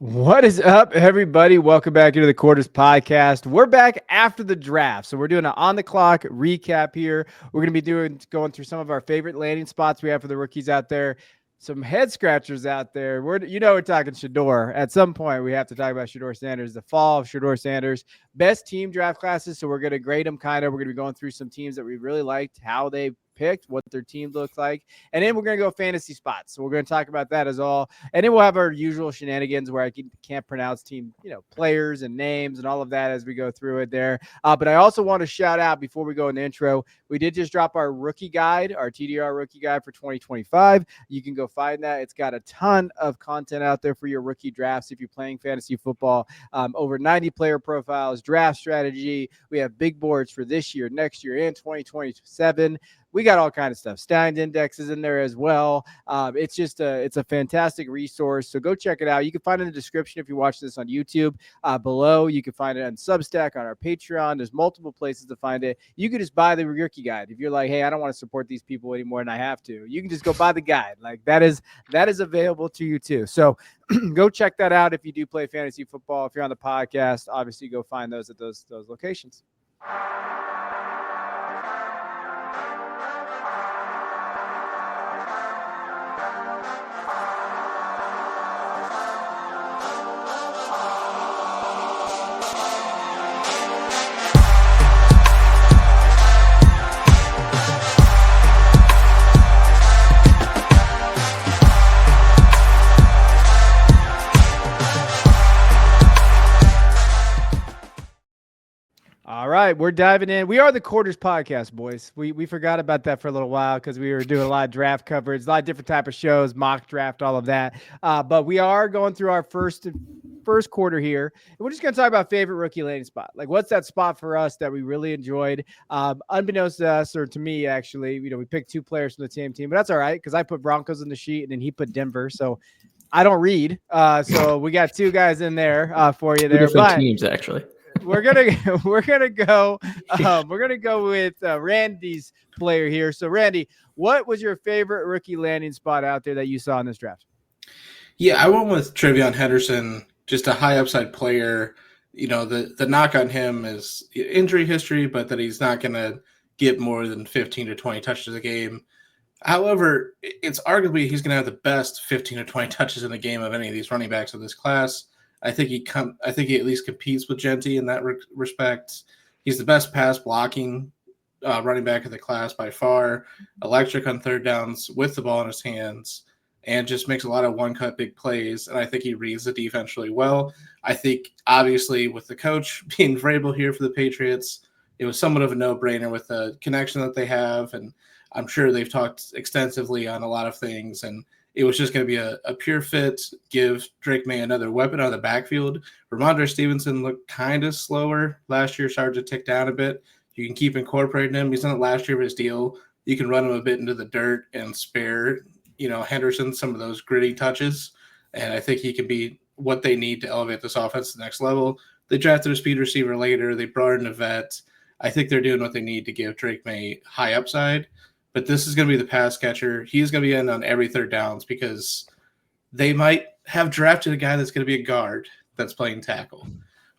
What is up, everybody? Welcome back into the Quarters Podcast. We're back after the draft, so we're doing an on-the-clock recap here. We're going to be going through some of our favorite landing spots we have for the rookies out there, some head scratchers out there. We're talking Shedeur. At some point, we have to talk about Shedeur Sanders, the fall of Shedeur Sanders, best team draft classes. So we're going to grade them kind of. We're going to be going through some teams that we really liked, how they picked, what their team looked like, and then we're going to go fantasy spots. So we're going to talk about that as all. And then we'll have our usual shenanigans where I can't pronounce team, players and names and all of that as we go through it there. But I also want to shout out before we go in the intro, we did just drop our rookie guide, our TDR rookie guide for 2025. You can go find that. It's got a ton of content out there for your rookie drafts if you're playing fantasy football. Over 90 player profiles, draft strategy. We have big boards for this year, next year, and 2027. We got all kinds of stuff. Stein indexes in there as well. It's a fantastic resource. So go check it out. You can find it in the description if you watch this on YouTube. Below, you can find it on Substack, on our Patreon. There's multiple places to find it. You can just buy the rookie guide. If you're like, hey, I don't want to support these people anymore and I have to, you can just go buy the guide. Like that is available to you too. So go check that out if you do play fantasy football. If you're on the podcast, obviously go find those at those locations. All right, we're diving in. We are the Quarters Podcast, boys. We forgot about that for a little while because we were doing a lot of draft coverage, a lot of different type of shows, mock draft, all of that. But we are going through our first quarter here. And we're just going to talk about favorite rookie landing spot. Like, what's that spot for us that we really enjoyed? Unbeknownst to us, or to me, actually, we picked two players from the same team, but that's all right because I put Broncos in the sheet and then he put Denver. So I don't read. So we got two guys in there for you there. Two different teams, actually. We're gonna go with Randy's player here. So Randy, what was your favorite rookie landing spot out there that you saw in this draft? Yeah, I went with Trevion Henderson, just a high upside player. The knock on him is injury history, but that he's not going to get more than 15 to 20 touches a game. However, it's arguably he's going to have the best 15 to 20 touches in the game of any of these running backs of this class. I think he at least competes with Genty in that respect. He's the best pass blocking running back of the class by far. Electric on third downs with the ball in his hands, and just makes a lot of one-cut big plays. And I think he reads the defense really well. I think obviously with the coach being Vrabel here for the Patriots, it was somewhat of a no-brainer with the connection that they have, and I'm sure they've talked extensively on a lot of things. And it was just going to be a pure fit, give Drake May another weapon out of the backfield. Ramondre Stevenson looked kind of slower last year, started to tick down a bit. You can keep incorporating him. He's done it last year of his deal. You can run him a bit into the dirt and spare, Henderson some of those gritty touches. And I think he can be what they need to elevate this offense to the next level. They drafted a speed receiver later. They brought in a vet. I think they're doing what they need to give Drake May high upside. But this is going to be the pass catcher. He's going to be in on every third downs because they might have drafted a guy that's going to be a guard that's playing tackle.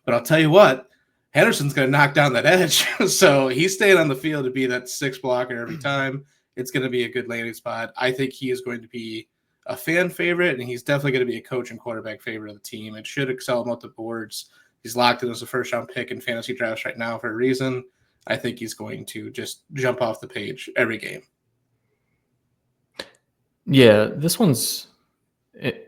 But I'll tell you what, Henderson's going to knock down that edge. So he's staying on the field to be that sixth blocker every time. It's going to be a good landing spot. I think he is going to be a fan favorite, and he's definitely going to be a coach and quarterback favorite of the team. It should excel him at the boards. He's locked in as a first-round pick in fantasy drafts right now for a reason. I think he's going to just jump off the page every game. Yeah, this one's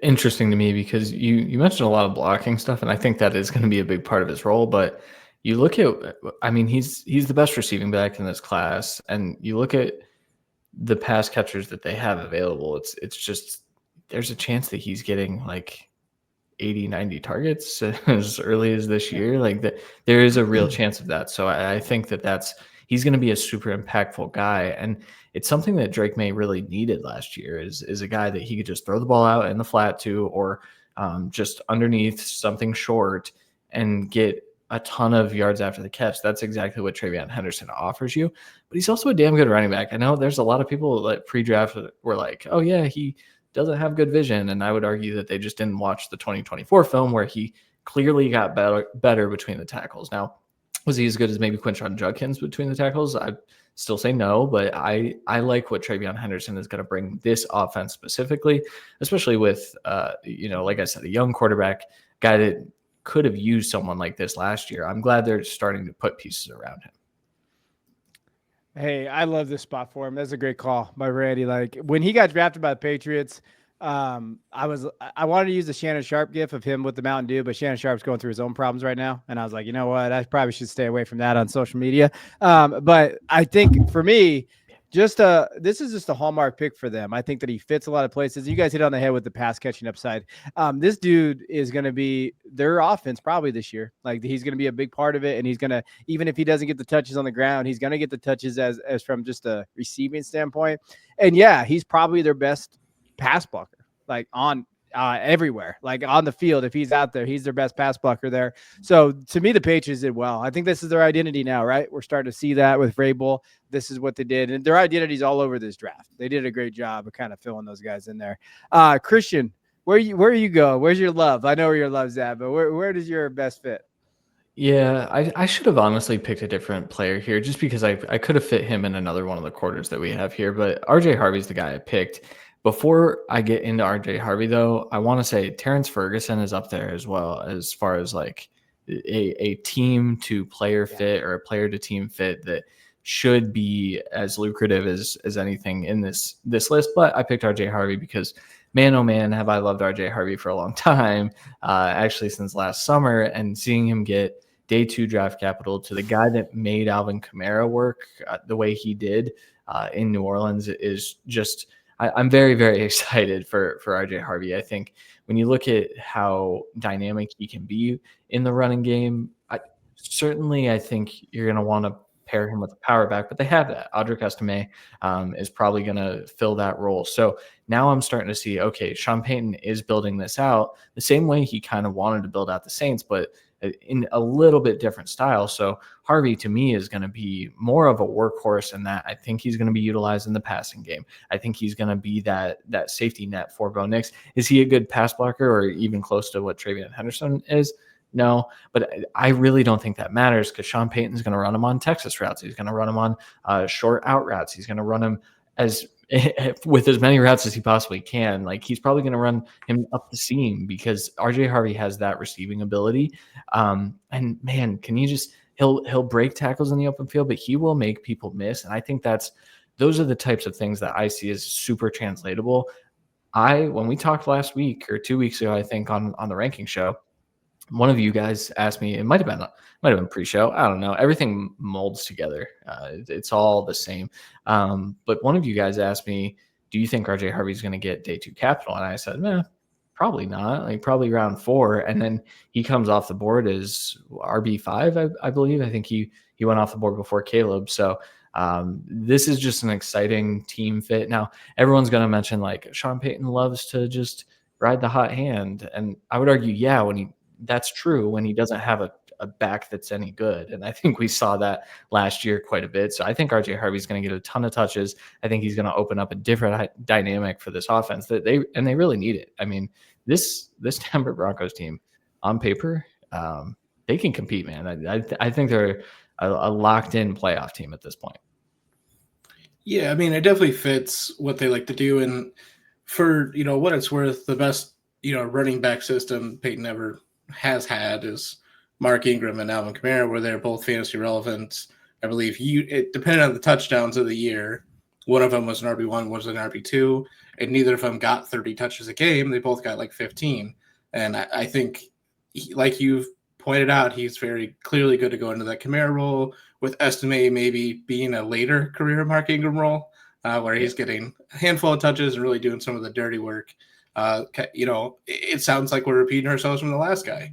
interesting to me because you mentioned a lot of blocking stuff, and I think that is going to be a big part of his role. But you look at, he's the best receiving back in this class, and you look at the pass catchers that they have available. It's just there's a chance that he's getting like 80, 90 targets as early as this year. Like there is a real chance of that. So I think he's going to be a super impactful guy. And it's something that Drake May really needed last year is a guy that he could just throw the ball out in the flat to, or just underneath something short and get a ton of yards after the catch. That's exactly what Trevion Henderson offers you. But he's also a damn good running back. I know there's a lot of people that pre-draft were like, oh yeah, he doesn't have good vision. And I would argue that they just didn't watch the 2024 film where he clearly got better between the tackles. Now, was he as good as maybe Quinshon Judkins between the tackles? I still say no, but I like what Travion Henderson is going to bring this offense specifically, especially with, like I said, a young quarterback, guy that could have used someone like this last year. I'm glad they're starting to put pieces around him. Hey, I love this spot for him. That's a great call by Randy. Like when he got drafted by the Patriots, I wanted to use the Shannon Sharp gif of him with the Mountain Dew, but Shannon Sharp's going through his own problems right now. And I was like, you know what? I probably should stay away from that on social media. But I think for me, this is just a hallmark pick for them. I think that he fits a lot of places. You guys hit on the head with the pass catching upside. This dude is going to be their offense probably this year. Like he's going to be a big part of it. And he's going to, even if he doesn't get the touches on the ground, he's going to get the touches as from just a receiving standpoint. And yeah, he's probably their best pass blocker, like on everywhere, like on the field. If he's out there, he's their best pass blocker there. So to me, the Patriots did well. I think this is their identity now, right? We're starting to see that with Vrabel. This is what they did, and their identity's all over this draft. They did a great job of kind of filling those guys in there. Christian, where you go? Where's your love? I know where your love's at, but where does your best fit? Yeah, I should have honestly picked a different player here just because I could have fit him in another one of the quarters that we have here, but RJ Harvey's the guy I picked. Before I get into RJ Harvey, though, I want to say Terrence Ferguson is up there as well as far as like a team to player fit or a player to team fit that should be as lucrative as anything in this list. But I picked RJ Harvey because, man, oh man, have I loved RJ Harvey for a long time, actually since last summer, and seeing him get day 2 draft capital to the guy that made Alvin Kamara work the way he did in New Orleans is just – I'm very, very excited for RJ Harvey. I think when you look at how dynamic he can be in the running game, I think you're going to want to pair him with a power back, but they have that. Audric Estime is probably going to fill that role. So now I'm starting to see, okay, Sean Payton is building this out the same way he kind of wanted to build out the Saints, but in a little bit different style. So Harvey, to me, is going to be more of a workhorse in that I think he's going to be utilized in the passing game. I think he's going to be that safety net for Bo Nix. Is he a good pass blocker or even close to what Travion Henderson is? No, but I really don't think that matters because Sean Payton's going to run him on Texas routes. He's going to run him on short out routes. He's going to run him with as many routes as he possibly can. Like he's probably going to run him up the seam because RJ Harvey has that receiving ability. And man, can you just he'll break tackles in the open field, but he will make people miss. And I think those are the types of things that I see as super translatable. When we talked last week or 2 weeks ago, I think on the ranking show, one of you guys asked me, it might have been pre-show. I don't know. Everything molds together. It's all the same. But one of you guys asked me, do you think RJ Harvey's going to get day 2 capital? And I said, probably not. Like probably round 4. And then he comes off the board as RB5, I believe. I think he went off the board before Caleb. So this is just an exciting team fit. Now, everyone's going to mention like Sean Payton loves to just ride the hot hand. And I would argue, that's true when he doesn't have a back that's any good. And I think we saw that last year quite a bit. So I think RJ Harvey's going to get a ton of touches. I think he's going to open up a different dynamic for this offense that they really need it. I mean, this Denver Broncos team on paper, they can compete, man. I think they're a locked in playoff team at this point. Yeah. I mean, it definitely fits what they like to do. And for, what it's worth, the best, running back system Peyton ever has had is Mark Ingram and Alvin Kamara, where they're both fantasy relevant. I believe it depended on the touchdowns of the year. One of them was an RB1, one was an RB2, and neither of them got 30 touches a game. They both got like 15. And I think, like you've pointed out, he's very clearly good to go into that Kamara role, with Estime maybe being a later career Mark Ingram role, where he's getting a handful of touches and really doing some of the dirty work. It sounds like we're repeating ourselves from the last guy.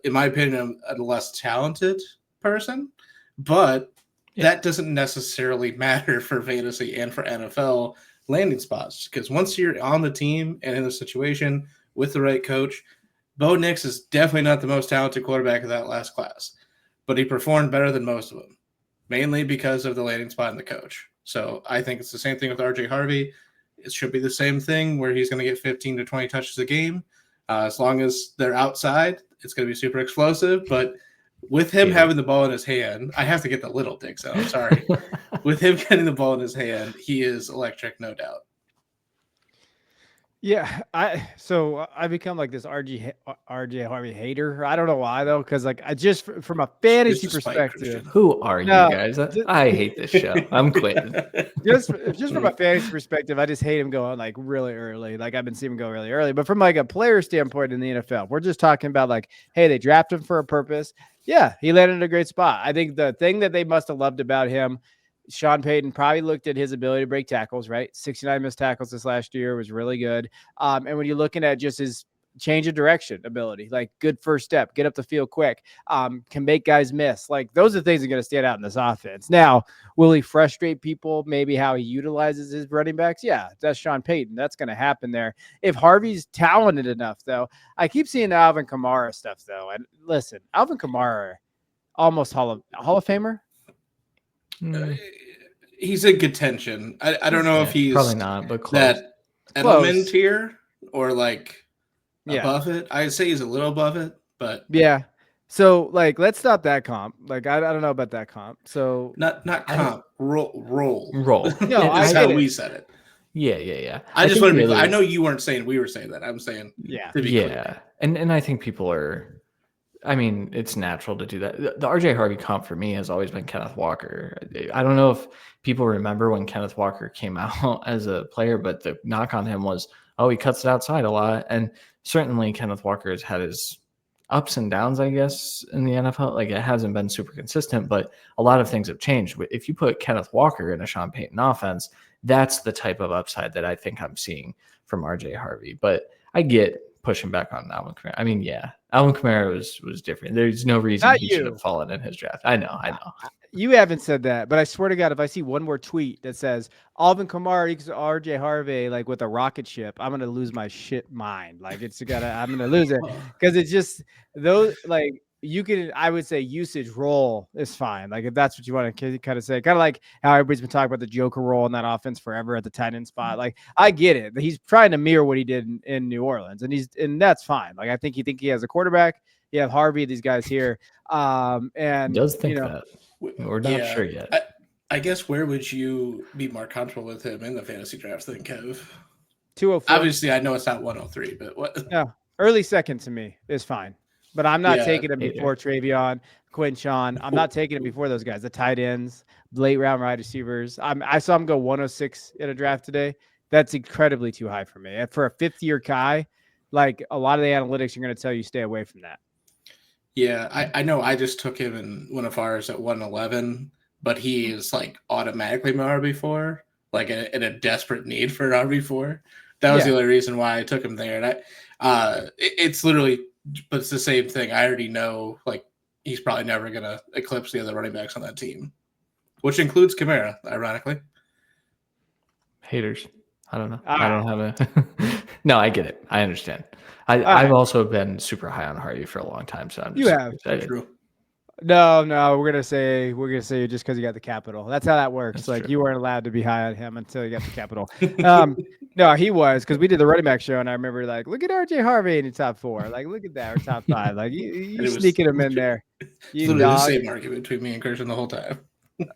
In my opinion, a less talented person, but that doesn't necessarily matter for fantasy and for NFL landing spots, because once you're on the team and in the situation with the right coach, Bo Nix is definitely not the most talented quarterback of that last class, but he performed better than most of them, mainly because of the landing spot and the coach. So I think it's the same thing with RJ Harvey. it should be the same thing where he's going to get 15 to 20 touches a game. As long as they're outside, it's going to be super explosive. But with him having the ball in his hand, I have to get the little dicks out. I'm sorry. With him getting the ball in his hand, he is electric, no doubt. Yeah, I become like this RJ Harvey hater. I don't know why though, because like I just from a fantasy perspective. Who are you guys? I hate this show. I'm quitting. just from a fantasy perspective, I just hate him going like really early. Like I've been seeing him go really early. But from like a player standpoint in the NFL, we're just talking about like, hey, they drafted him for a purpose. Yeah, he landed in a great spot. I think the thing that they must have loved about him, Sean Payton probably looked at his ability to break tackles, right? 69 missed tackles this last year was really good. And when you're looking at just his change of direction ability, like good first step, get up the field quick, can make guys miss. Like those are things that are going to stand out in this offense. Now, will he frustrate people? Maybe how he utilizes his running backs? Yeah, that's Sean Payton. That's going to happen there. If Harvey's talented enough, though, I keep seeing the Alvin Kamara stuff, though. And listen, Alvin Kamara, almost Hall of Famer. He's in contention. I don't know if he's probably not, but close. That Edelman tier or like above it. I'd say he's a little above it, but yeah. So like, let's stop that comp. Like, I don't know about that comp. So not comp. Roll. No, that's how we said it. Yeah. I just want to be. I know you weren't saying we were saying that. I'm saying clear. And I think people are. I mean, it's natural to do that. The RJ Harvey comp for me has always been Kenneth Walker. I don't know if people remember when Kenneth Walker came out as a player, but the knock on him was, he cuts it outside a lot. And certainly Kenneth Walker has had his ups and downs, I guess, in the NFL. Like it hasn't been super consistent, but a lot of things have changed. If you put Kenneth Walker in a Sean Payton offense, that's the type of upside that I think I'm seeing from RJ Harvey. But I get pushing back on Alvin Kamara. I mean, yeah, Alvin Kamara was different. There's no reason he should have fallen in his draft. I know. You haven't said that, but I swear to God, if I see one more tweet that says Alvin Kamara equals RJ Harvey, like with a rocket ship, I'm gonna lose my shit mind. Like I'm gonna lose it because it's just those like. You can, I would say, usage role is fine. Like if that's what you want to kind of say, kind of like how everybody's been talking about the Joker role in that offense forever at the tight end spot. Like I get it. He's trying to mirror what he did in New Orleans, and that's fine. Like I think he has a quarterback. You have Harvey, these guys here, and he does think that we're not sure yet. I guess where would you be more comfortable with him in the fantasy drafts than Kev? 204. Obviously, I know it's not 103, but what? No, early second to me is fine. But I'm not taking him before Travion, Quinshawn. I'm not taking him before those guys, the tight ends, late round wide receivers. I saw him go 106 in a draft today. That's incredibly too high for me. For a fifth-year guy, like a lot of the analytics are going to tell you stay away from that. Yeah, I know I just took him in one of ours at 111, but he is like automatically my RB4, like in a desperate need for an RB4. That was the only reason why I took him there. And it's literally – but it's the same thing. I already know, like, he's probably never going to eclipse the other running backs on that team, which includes Kamara, ironically. Haters. I don't know. I don't have a – no, I get it. I understand. I've also been super high on Harvey for a long time, so I'm just excited. True. No, we're gonna say just because you got the capital. That's how that works. That's like true. You weren't allowed to be high on him until you got the capital. No, he was, because we did the running back show, and I remember like, look at RJ Harvey in the top 4. Like, look at that, or top 5. Like you sneaking him in there. You literally the same argument between me and Christian the whole time.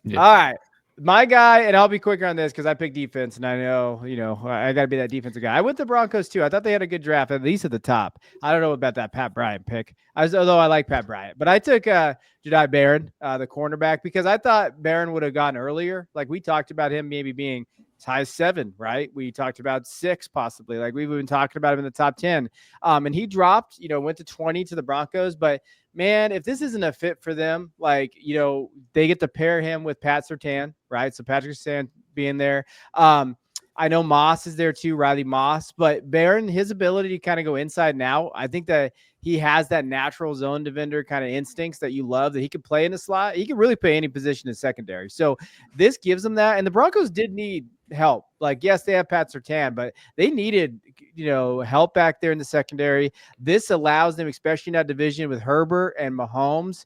Yeah. All right. My guy, and I'll be quicker on this because I picked defense, and I know, I got to be that defensive guy. I went the Broncos too. I thought they had a good draft, at least at the top. I don't know about that Pat Bryant pick, although I like Pat Bryant. But I took Jedi Barron, the cornerback, because I thought Barron would have gone earlier. Like we talked about him maybe being as high as 7, right? We talked about 6 possibly. Like we've been talking about him in the top 10. And he dropped, went to 20 to the Broncos, but man, if this isn't a fit for them, like, they get to pair him with Pat Surtain, right? So Patrick Surtain being there. I know Moss is there too, Riley Moss, but Barron, his ability to kind of go inside now, I think that he has that natural zone defender kind of instincts that you love, that he could play in the slot. He can really play any position in secondary. So this gives them that. And the Broncos did need help. Like, yes, they have Pat Surtain, but they needed, help back there in the secondary. This allows them, especially in that division with Herbert and Mahomes.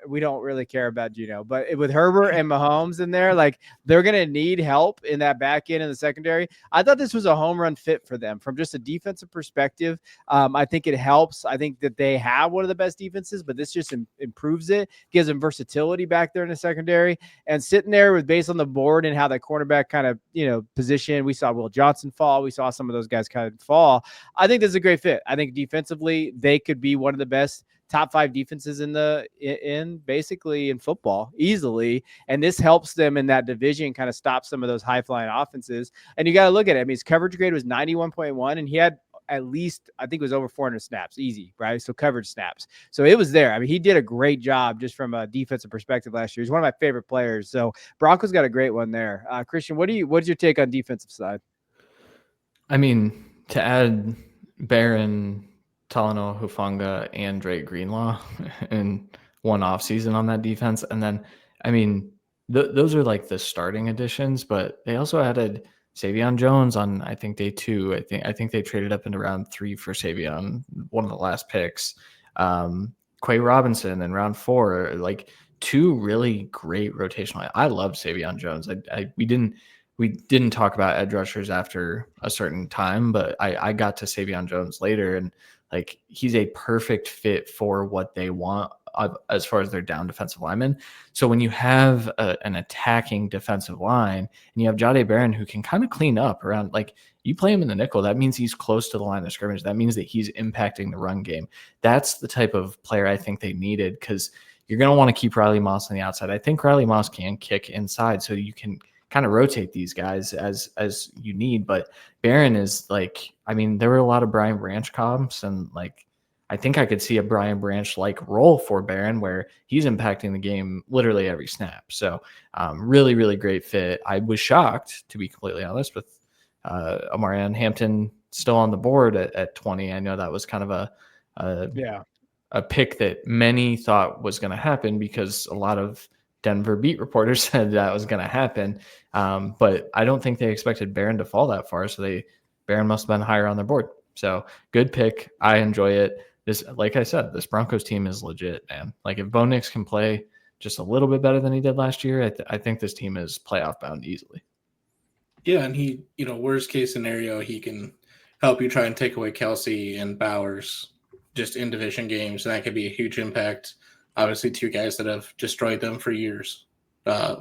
We don't really care about Gino, but with Herbert and Mahomes in there, like, they're going to need help in that back end in the secondary. I thought this was a home run fit for them from just a defensive perspective. I think it helps. I think that they have one of the best defenses, but this just improves it, gives them versatility back there in the secondary, and sitting there with base on the board and how that cornerback kind of, position. We saw Will Johnson fall. We saw some of those guys kind of fall. I think this is a great fit. I think defensively, they could be one of the best top 5 defenses in basically in football easily. And this helps them in that division, kind of stop some of those high flying offenses. And you got to look at it. I mean, his coverage grade was 91.1, and he had at least, I think it was over 400 snaps, easy, right? So coverage snaps. So it was there. I mean, he did a great job just from a defensive perspective last year. He's one of my favorite players. So Broncos got a great one there. Christian, what's your take on defensive side? I mean, to add Barron, Talanoa Hufanga, and Drake Greenlaw in one offseason on that defense. And then, I mean, those are like the starting additions, but they also added Savion Jones on, I think, day 2. I think they traded up into round 3 for Savion, one of the last picks. Quay Robinson in round 4, like 2 really great rotational. I love Savion Jones. We didn't talk about edge rushers after a certain time, but I got to Savion Jones later, and like, he's a perfect fit for what they want as far as their down defensive linemen. So when you have an attacking defensive line and you have Jahdae Barron, who can kind of clean up around, like, you play him in the nickel, that means he's close to the line of scrimmage. That means that he's impacting the run game. That's the type of player I think they needed, because you're going to want to keep Riley Moss on the outside. I think Riley Moss can kick inside, so you can kind of rotate these guys as you need. But Barron is like, I mean, there were a lot of Brian Branch comps, and like, I think I could see a Brian Branch like role for Barron where he's impacting the game literally every snap. So really, really great fit. I was shocked, to be completely honest, with Omarion Hampton still on the board at 20. I know that was kind of a pick that many thought was going to happen, because a lot of Denver beat reporters said that was going to happen. But I don't think they expected Barron to fall that far. So Barron must have been higher on their board. So good pick. I enjoy it. This, like I said, this Broncos team is legit, man. Like, if Bo Nix can play just a little bit better than he did last year, I think this team is playoff bound easily. Yeah. And he, worst case scenario, he can help you try and take away Kelsey and Bowers just in division games. And that could be a huge impact. Obviously, 2 guys that have destroyed them for years,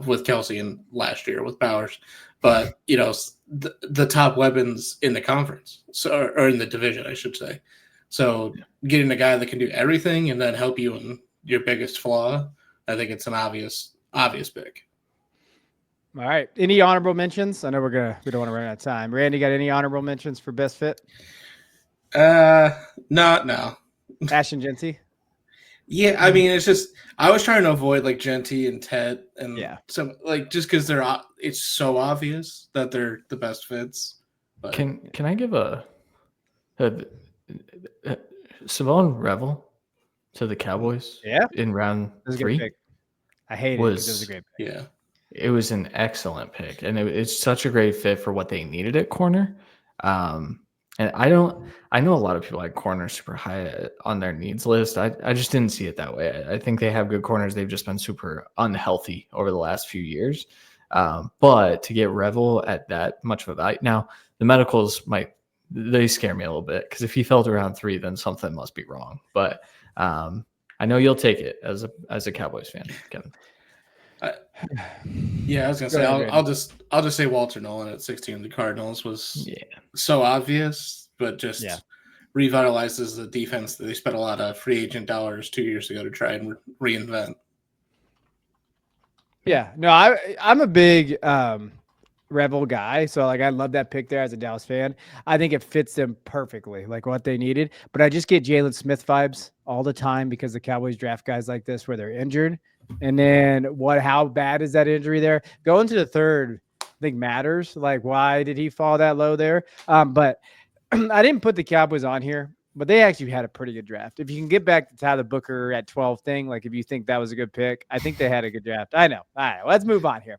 with Kelsey and last year with Bowers. But, the top weapons in the conference, or in the division, I should say. So getting a guy that can do everything and then help you in your biggest flaw, I think it's an obvious pick. All right. Any honorable mentions? I know we don't want to run out of time. Randy, got any honorable mentions for best fit? No. Ashton Genty? Yeah, I mean, it's just, I was trying to avoid like Genty and Ted and some, like, just because it's so obvious that they're the best fits. But, can I give a Savon Revel to the Cowboys? Yeah, in round 3. I hate it because it was a great pick. Yeah, it was an excellent pick, and it's such a great fit for what they needed at corner. And I know a lot of people like corner super high on their needs list. I just didn't see it that way. I think they have good corners. They've just been super unhealthy over the last few years. But to get Revel at that much of a value, now the medicals they scare me a little bit, because if he fell to round 3, then something must be wrong. But I know you'll take it as a Cowboys fan, Kevin. Yeah, I was gonna say I'll just say Walter Nolan at 16 of the Cardinals was so obvious, but just revitalizes the defense that they spent a lot of free agent dollars 2 years ago to try and reinvent. Yeah, no, I'm a big Rebel guy, so like I love that pick there as a Dallas fan. I think it fits them perfectly, like what they needed. But I just get Jalen Smith vibes all the time because the Cowboys draft guys like this where they're injured. And then how bad is that injury there? Going to the 3rd, I think matters. Like, why did he fall that low there? But I didn't put the Cowboys on here but they actually had a pretty good draft. If you can get back to Tyler Booker at 12 thing, like if you think that was a good pick, I think they had a good draft. I know. All right, let's move on here.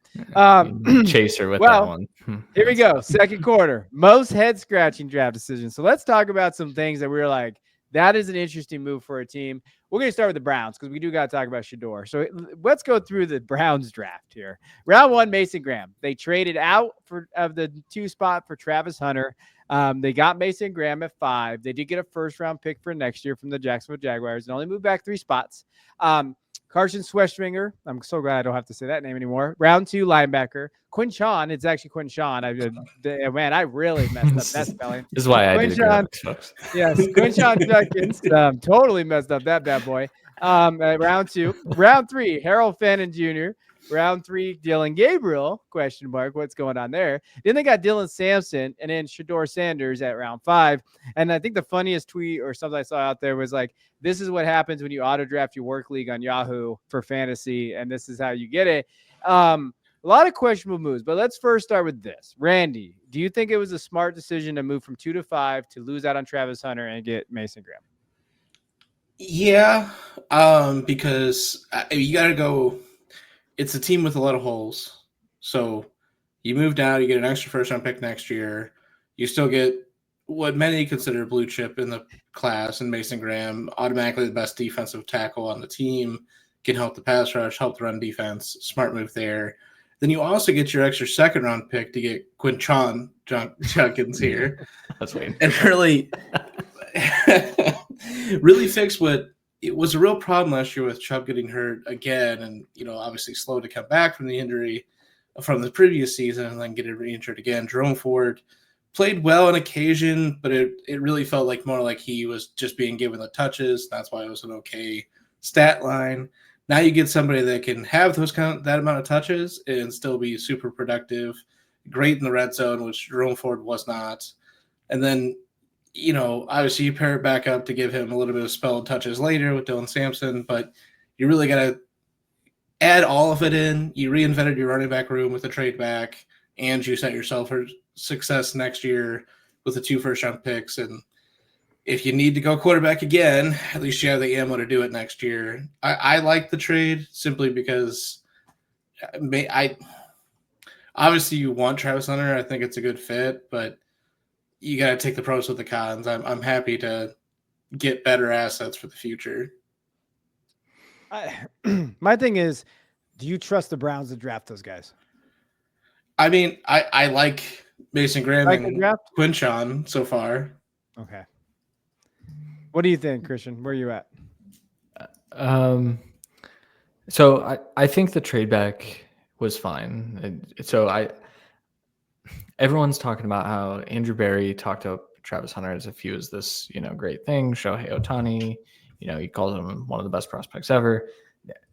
Chaser with that Well, one. here we go. Second quarter, most head scratching draft decisions. So let's talk about some things that we were like, that is an interesting move for a team. We're going to start with the Browns because we do got to talk about Shador. So let's go through the Browns draft here. Round one, Mason Graham. They traded out of the 2 spot for Travis Hunter. They got Mason Graham at 5. They did get a first-round pick for next year from the Jacksonville Jaguars and only moved back 3 spots. Carson Schwestringer. I'm so glad I don't have to say that name anymore. Round 2 linebacker. Quinchon. It's actually Quinchon. Man, I really messed up that spelling. This is why I did graphics, folks. Yes, Quinchon Judkins. Totally messed up that bad boy. Round 2. Round 3, Harold Fannin Jr. Round 3, Dylan Gabriel, question mark, what's going on there? Then they got Dylan Sampson and then Shador Sanders at round 5. And I think the funniest tweet or something I saw out there was like, this is what happens when you auto draft your work league on Yahoo for fantasy, and this is how you get it. A lot of questionable moves, but let's first start with this. Randy, do you think it was a smart decision to move from 2 to 5 to lose out on Travis Hunter and get Mason Graham? Yeah, because you got to go. It's a team with a lot of holes. So you move down, you get an extra first-round pick next year. You still get what many consider blue chip in the class, and Mason Graham, automatically the best defensive tackle on the team, can help the pass rush, help the run defense. Smart move there. Then you also get your extra second-round pick to get Quinchon Judkins here. That's weird. And really fix what it was a real problem last year with Chubb getting hurt again, and obviously slow to come back from the injury from the previous season, and then getting re-injured again. Jerome Ford played well on occasion, but it really felt like more like he was just being given the touches. That's why it was an okay stat line. Now you get somebody that can have that amount of touches and still be super productive, great in the red zone, which Jerome Ford was not. And then obviously you pair it back up to give him a little bit of spell touches later with Dylan Sampson, but you really got to add all of it in. You reinvented your running back room with a trade back, and you set yourself for success next year with the 2 first-round picks. And if you need to go quarterback again, at least you have the ammo to do it next year. I like the trade simply because obviously you want Travis Hunter. I think it's a good fit, but you got to take the pros with the cons. I'm happy to get better assets for the future. My thing is, do you trust the Browns to draft those guys? I mean, I like Mason Graham and Quinchon so far. Okay. What do you think, Christian? Where are you at? So I think the trade back was fine. Everyone's talking about how Andrew Berry talked up Travis Hunter as if he was this, great thing. Shohei Ohtani, he calls him one of the best prospects ever.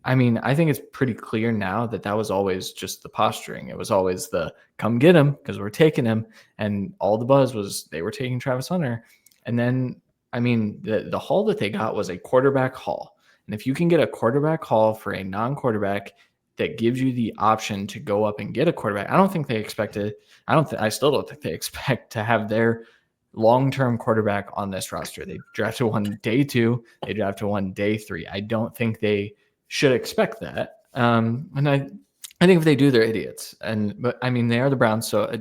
I mean, I think it's pretty clear now that was always just the posturing. It was always the come get him because we're taking him. And all the buzz was they were taking Travis Hunter. And then, I mean, the haul that they got was a quarterback haul. And if you can get a quarterback haul for a non-quarterback that gives you the option to go up and get a quarterback, I don't think they expected. I still don't think they expect to have their long-term quarterback on this roster. They drafted one day 2. They drafted one day 3. I don't think they should expect that. And I think if they do, they're idiots. But I mean, they are the Browns, so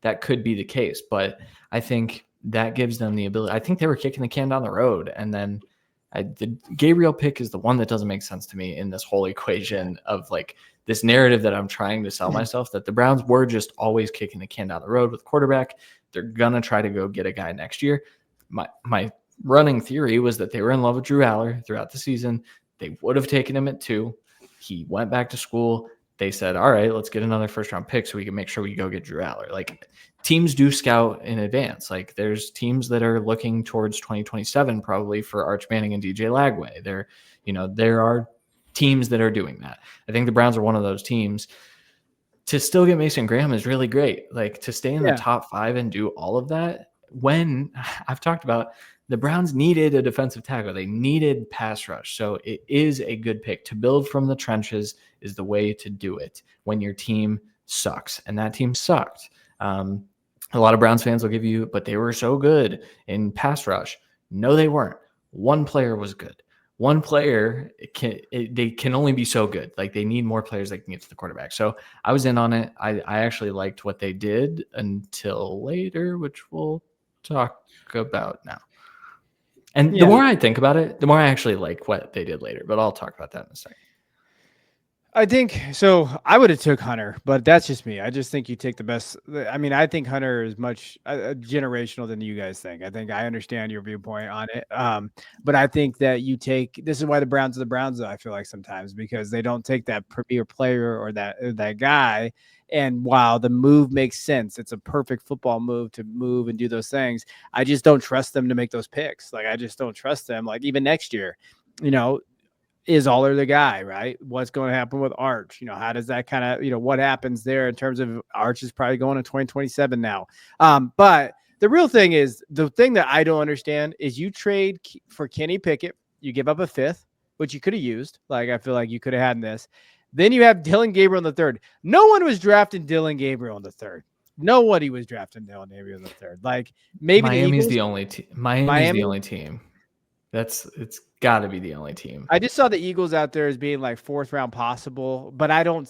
that could be the case. But I think that gives them the ability. I think they were kicking the can down the road, and then the Gabriel pick is the one that doesn't make sense to me in this whole equation of like this narrative that I'm trying to sell myself, that the Browns were just always kicking the can down the road with quarterback. They're going to try to go get a guy next year. My running theory was that they were in love with Drew Aller throughout the season. They would have taken him at 2. He went back to school. They said, all right, let's get another first-round pick so we can make sure we go get Drew Aller. Like, teams do scout in advance. Like, there's teams that are looking towards 2027 probably for Arch Manning and DJ Lagway. There are teams that are doing that. I think the Browns are one of those teams. To still get Mason Graham is really great. Like, to stay in the top 5 and do all of that, when I've talked about the Browns needed a defensive tackle. They needed pass rush. So it is a good pick. To build from the trenches is the way to do it when your team sucks. And that team sucked. A lot of Browns fans will give you, but they were so good in pass rush. No, they weren't. One player was good. One player they can only be so good. Like they need more players that can get to the quarterback. So I was in on it. I actually liked what they did until later, which we'll talk about now. And the more I think about it, the more I actually like what they did later. But I'll talk about that in a second. I think so. I would have took Hunter, but that's just me. I just think you take the best. I mean, I think Hunter is much generational than you guys think. I think I understand your viewpoint on it. But I think that you take. This is why the Browns are the Browns. I feel like sometimes because they don't take that premier player or that guy. And while the move makes sense, it's a perfect football move to move and do those things. I just don't trust them to make those picks. Like I just don't trust them. Like even next year, is Aller the guy, right? What's going to happen with Arch? How does that kind of, what happens there in terms of Arch is probably going to 2027 now. But the real thing is the thing that I don't understand is you trade for Kenny Pickett. You give up a 5th, which you could have used. Like, I feel like you could have had in this. Then you have Dylan Gabriel in the 3rd. No one was drafting Dylan Gabriel in the 3rd. Nobody was drafting Dylan Gabriel in the 3rd. Like maybe Miami's the only team. Miami's the only team. It's got to be the only team. I just saw the Eagles out there as being like 4th round possible, but I don't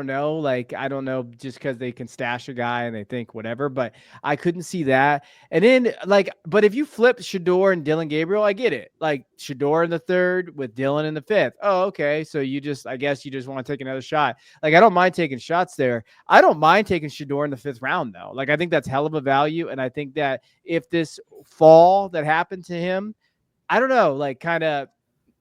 know. Like, I don't know just because they can stash a guy and they think whatever, but I couldn't see that. And then but if you flip Shador and Dylan Gabriel, I get it. Like Shador in the 3rd with Dylan in the 5th. Oh, okay. So I guess you just want to take another shot. Like, I don't mind taking shots there. I don't mind taking Shador in the 5th round though. Like, I think that's hell of a value. And I think that if this fall that happened to him, I don't know, like kind of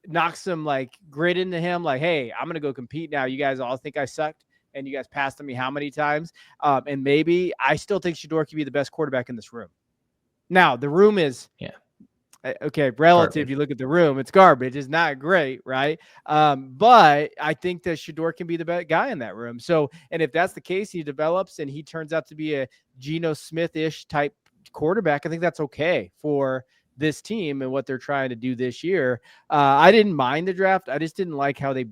knock some like grit into him. Like, hey, I'm going to go compete now. You guys all think I sucked and you guys passed on me how many times? And maybe I still think Shador could be the best quarterback in this room. Now the room is, okay, relative. Garbage. You look at the room, it's garbage. It's not great. Right. But I think that Shador can be the best guy in that room. So, and if that's the case, he develops and he turns out to be a Geno Smith-ish type quarterback. I think that's okay for this team and what they're trying to do this year. I didn't mind the draft. I just didn't like how they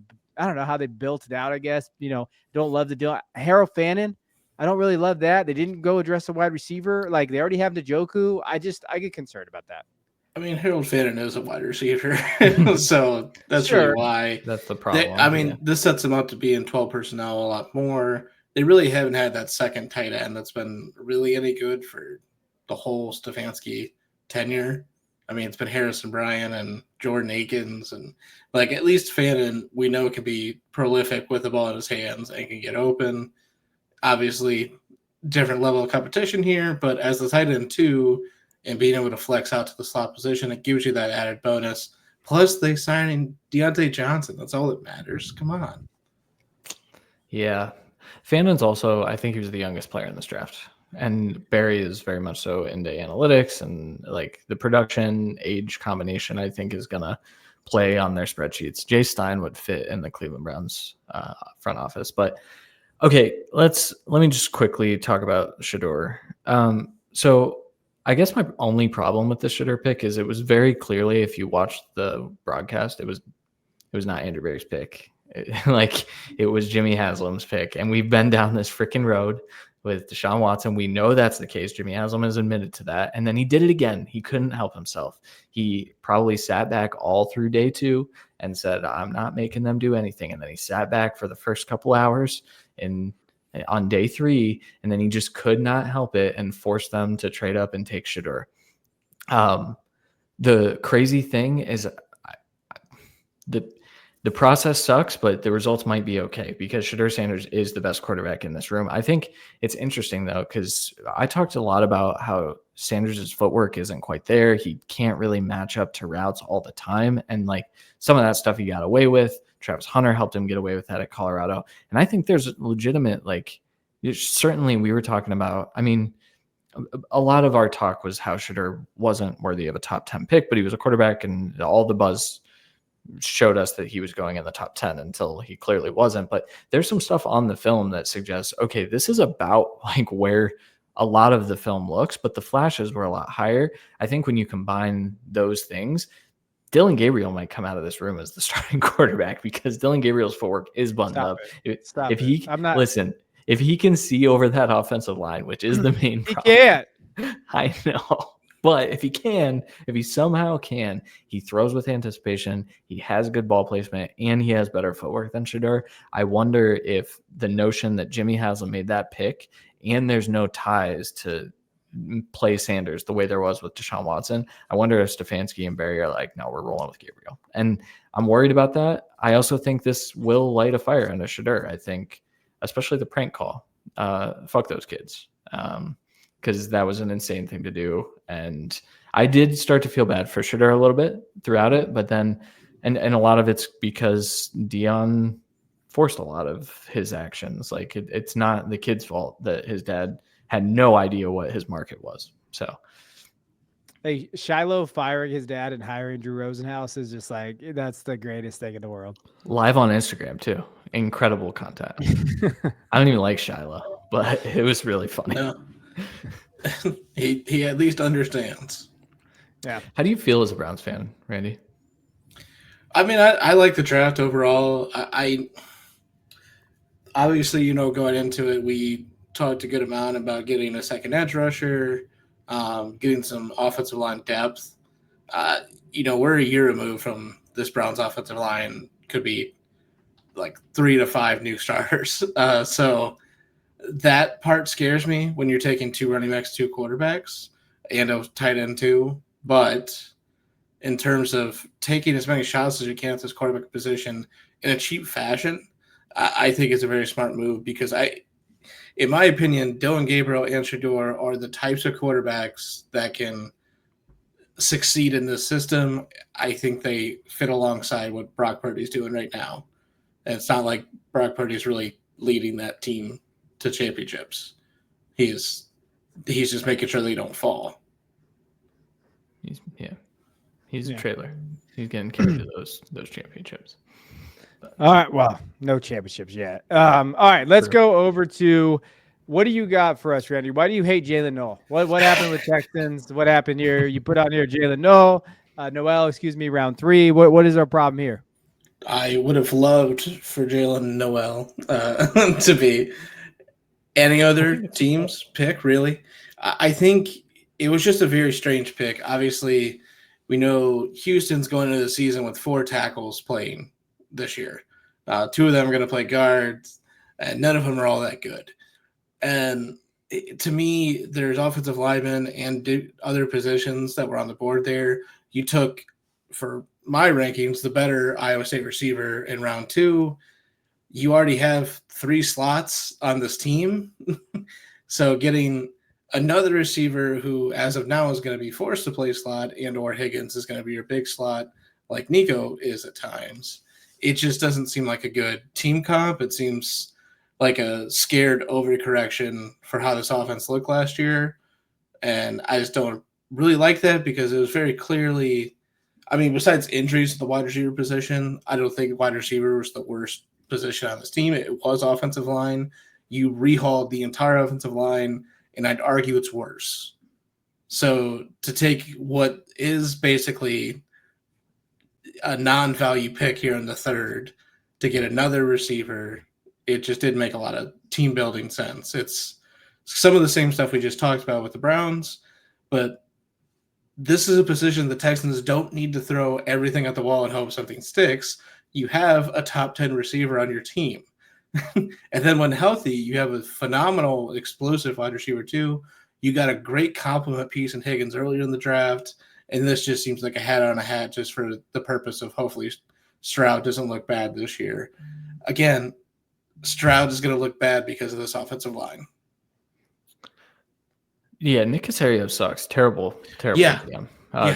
built it out, I guess. Don't love the deal. Harold Fannin, I don't really love that. They didn't go address a wide receiver. Like they already have Njoku. I get concerned about that. I mean, Harold Fannin is a wide receiver. So that's really why. That's the problem. This sets them up to be in 12 personnel a lot more. They really haven't had that second tight end that's been really any good for the whole Stefanski tenure. I mean, it's been Harrison Bryant and Jordan Akins, and like at least Fannin, we know can be prolific with the ball in his hands and can get open. Obviously, different level of competition here, but as the tight end too, and being able to flex out to the slot position, it gives you that added bonus. Plus, they signing Deontay Johnson. That's all that matters. Come on. Yeah, Fannin's also, I think he was the youngest player in this draft. And Barry is very much so into analytics and like the production age combination, I think is going to play on their spreadsheets. Jay Stein would fit in the Cleveland Browns front office. But okay, let me just quickly talk about Shador. So I guess my only problem with the Shador pick is it was very clearly, if you watched the broadcast, it was not Andrew Berry's pick. It was Jimmy Haslam's pick. And we've been down this freaking road with Deshaun Watson. We know that's the case. Jimmy Haslam has admitted to that. And then he did it again. He couldn't help himself. He probably sat back all through day 2 and said, I'm not making them do anything. And then he sat back for the first couple hours on day 3. And then he just could not help it and forced them to trade up and take Shador. The crazy thing is the process sucks, but the results might be okay because Shador Sanders is the best quarterback in this room. I think it's interesting, though, because I talked a lot about how Sanders' footwork isn't quite there. He can't really match up to routes all the time. And like some of that stuff he got away with. Travis Hunter helped him get away with that at Colorado. And I think there's legitimate, certainly we were talking about, I mean, a lot of our talk was how Shador wasn't worthy of a top 10 pick, but he was a quarterback and all the buzz showed us that he was going in the top 10 until he clearly wasn't. But there's some stuff on the film that suggests, okay, this is about where a lot of the film looks, but the flashes were a lot higher. I think when you combine those things, Dylan Gabriel might come out of this room as the starting quarterback because Dylan Gabriel's footwork is buttoned up. If he can see over that offensive line, which is the main problem. He can't. I know. But if he somehow can, he throws with anticipation, he has good ball placement, and he has better footwork than Shedeur. I wonder if the notion that Jimmy Haslam made that pick and there's no ties to play Sanders the way there was with Deshaun Watson, I wonder if Stefanski and Barry are like, no, we're rolling with Gabriel. And I'm worried about that. I also think this will light a fire under Shedeur. I think, especially the prank call. Fuck those kids. Because that was an insane thing to do. And I did start to feel bad for Shedeur a little bit throughout it, but then, and a lot of it's because Dion forced a lot of his actions. Like it's not the kid's fault that his dad had no idea what his market was. So like Shiloh firing his dad and hiring Drew Rosenhaus is just like, that's the greatest thing in the world. Live on Instagram too. Incredible content. I don't even like Shiloh, but it was really funny. No. he at least understands. Yeah. How do you feel as a Browns fan, Randy? I mean, I like the draft overall. I obviously, going into it, we talked a good amount about getting a second edge rusher, getting some offensive line depth. We're a year removed from this Browns offensive line could be like 3 to 5 new starters. So that part scares me when you're taking 2 running backs, 2 quarterbacks, and a tight end too. But in terms of taking as many shots as you can at this quarterback position in a cheap fashion, I think it's a very smart move because in my opinion, Dylan Gabriel and Shedeur are the types of quarterbacks that can succeed in this system. I think they fit alongside what Brock Purdy's doing right now. And it's not like Brock Purdy's really leading that team to championships. He's just making sure they don't fall. He's a trailer. He's getting carried to those championships. All right. Well, no championships yet. All right. Let's go over to what do you got for us, Randy? Why do you hate Jalen Noel? What happened with Texans? What happened here? You put on here Jalen Noel, round 3. What is our problem here? I would have loved for Jalen Noel to be any other team's pick, really. I think it was just a very strange pick. Obviously, we know Houston's going into the season with 4 tackles playing this year. 2 of them are going to play guards, and none of them are all that good. And to me, there's offensive linemen and other positions that were on the board there. You took, for my rankings, the better Iowa State receiver in round 2. You already have 3 slots on this team. So getting another receiver who, as of now, is going to be forced to play slot, and or Higgins is going to be your big slot, like Nico is at times. It just doesn't seem like a good team comp. It seems like a scared overcorrection for how this offense looked last year. And I just don't really like that because it was very clearly, besides injuries to the wide receiver position, I don't think wide receiver was the worst position on this team. It was offensive line. You rehauled the entire offensive line, and I'd argue it's worse. So to take what is basically a non-value pick here in the 3rd to get another receiver, it just didn't make a lot of team building sense. It's some of the same stuff we just talked about with the Browns, but this is a position the Texans don't need to throw everything at the wall and hope something sticks. You have a top 10 receiver on your team. And then when healthy, you have a phenomenal explosive wide receiver too. You got a great complement piece in Higgins earlier in the draft. And this just seems like a hat on a hat just for the purpose of hopefully Stroud doesn't look bad this year. Again, Stroud is going to look bad because of this offensive line. Yeah, Nick Caserio sucks. Terrible. Yeah.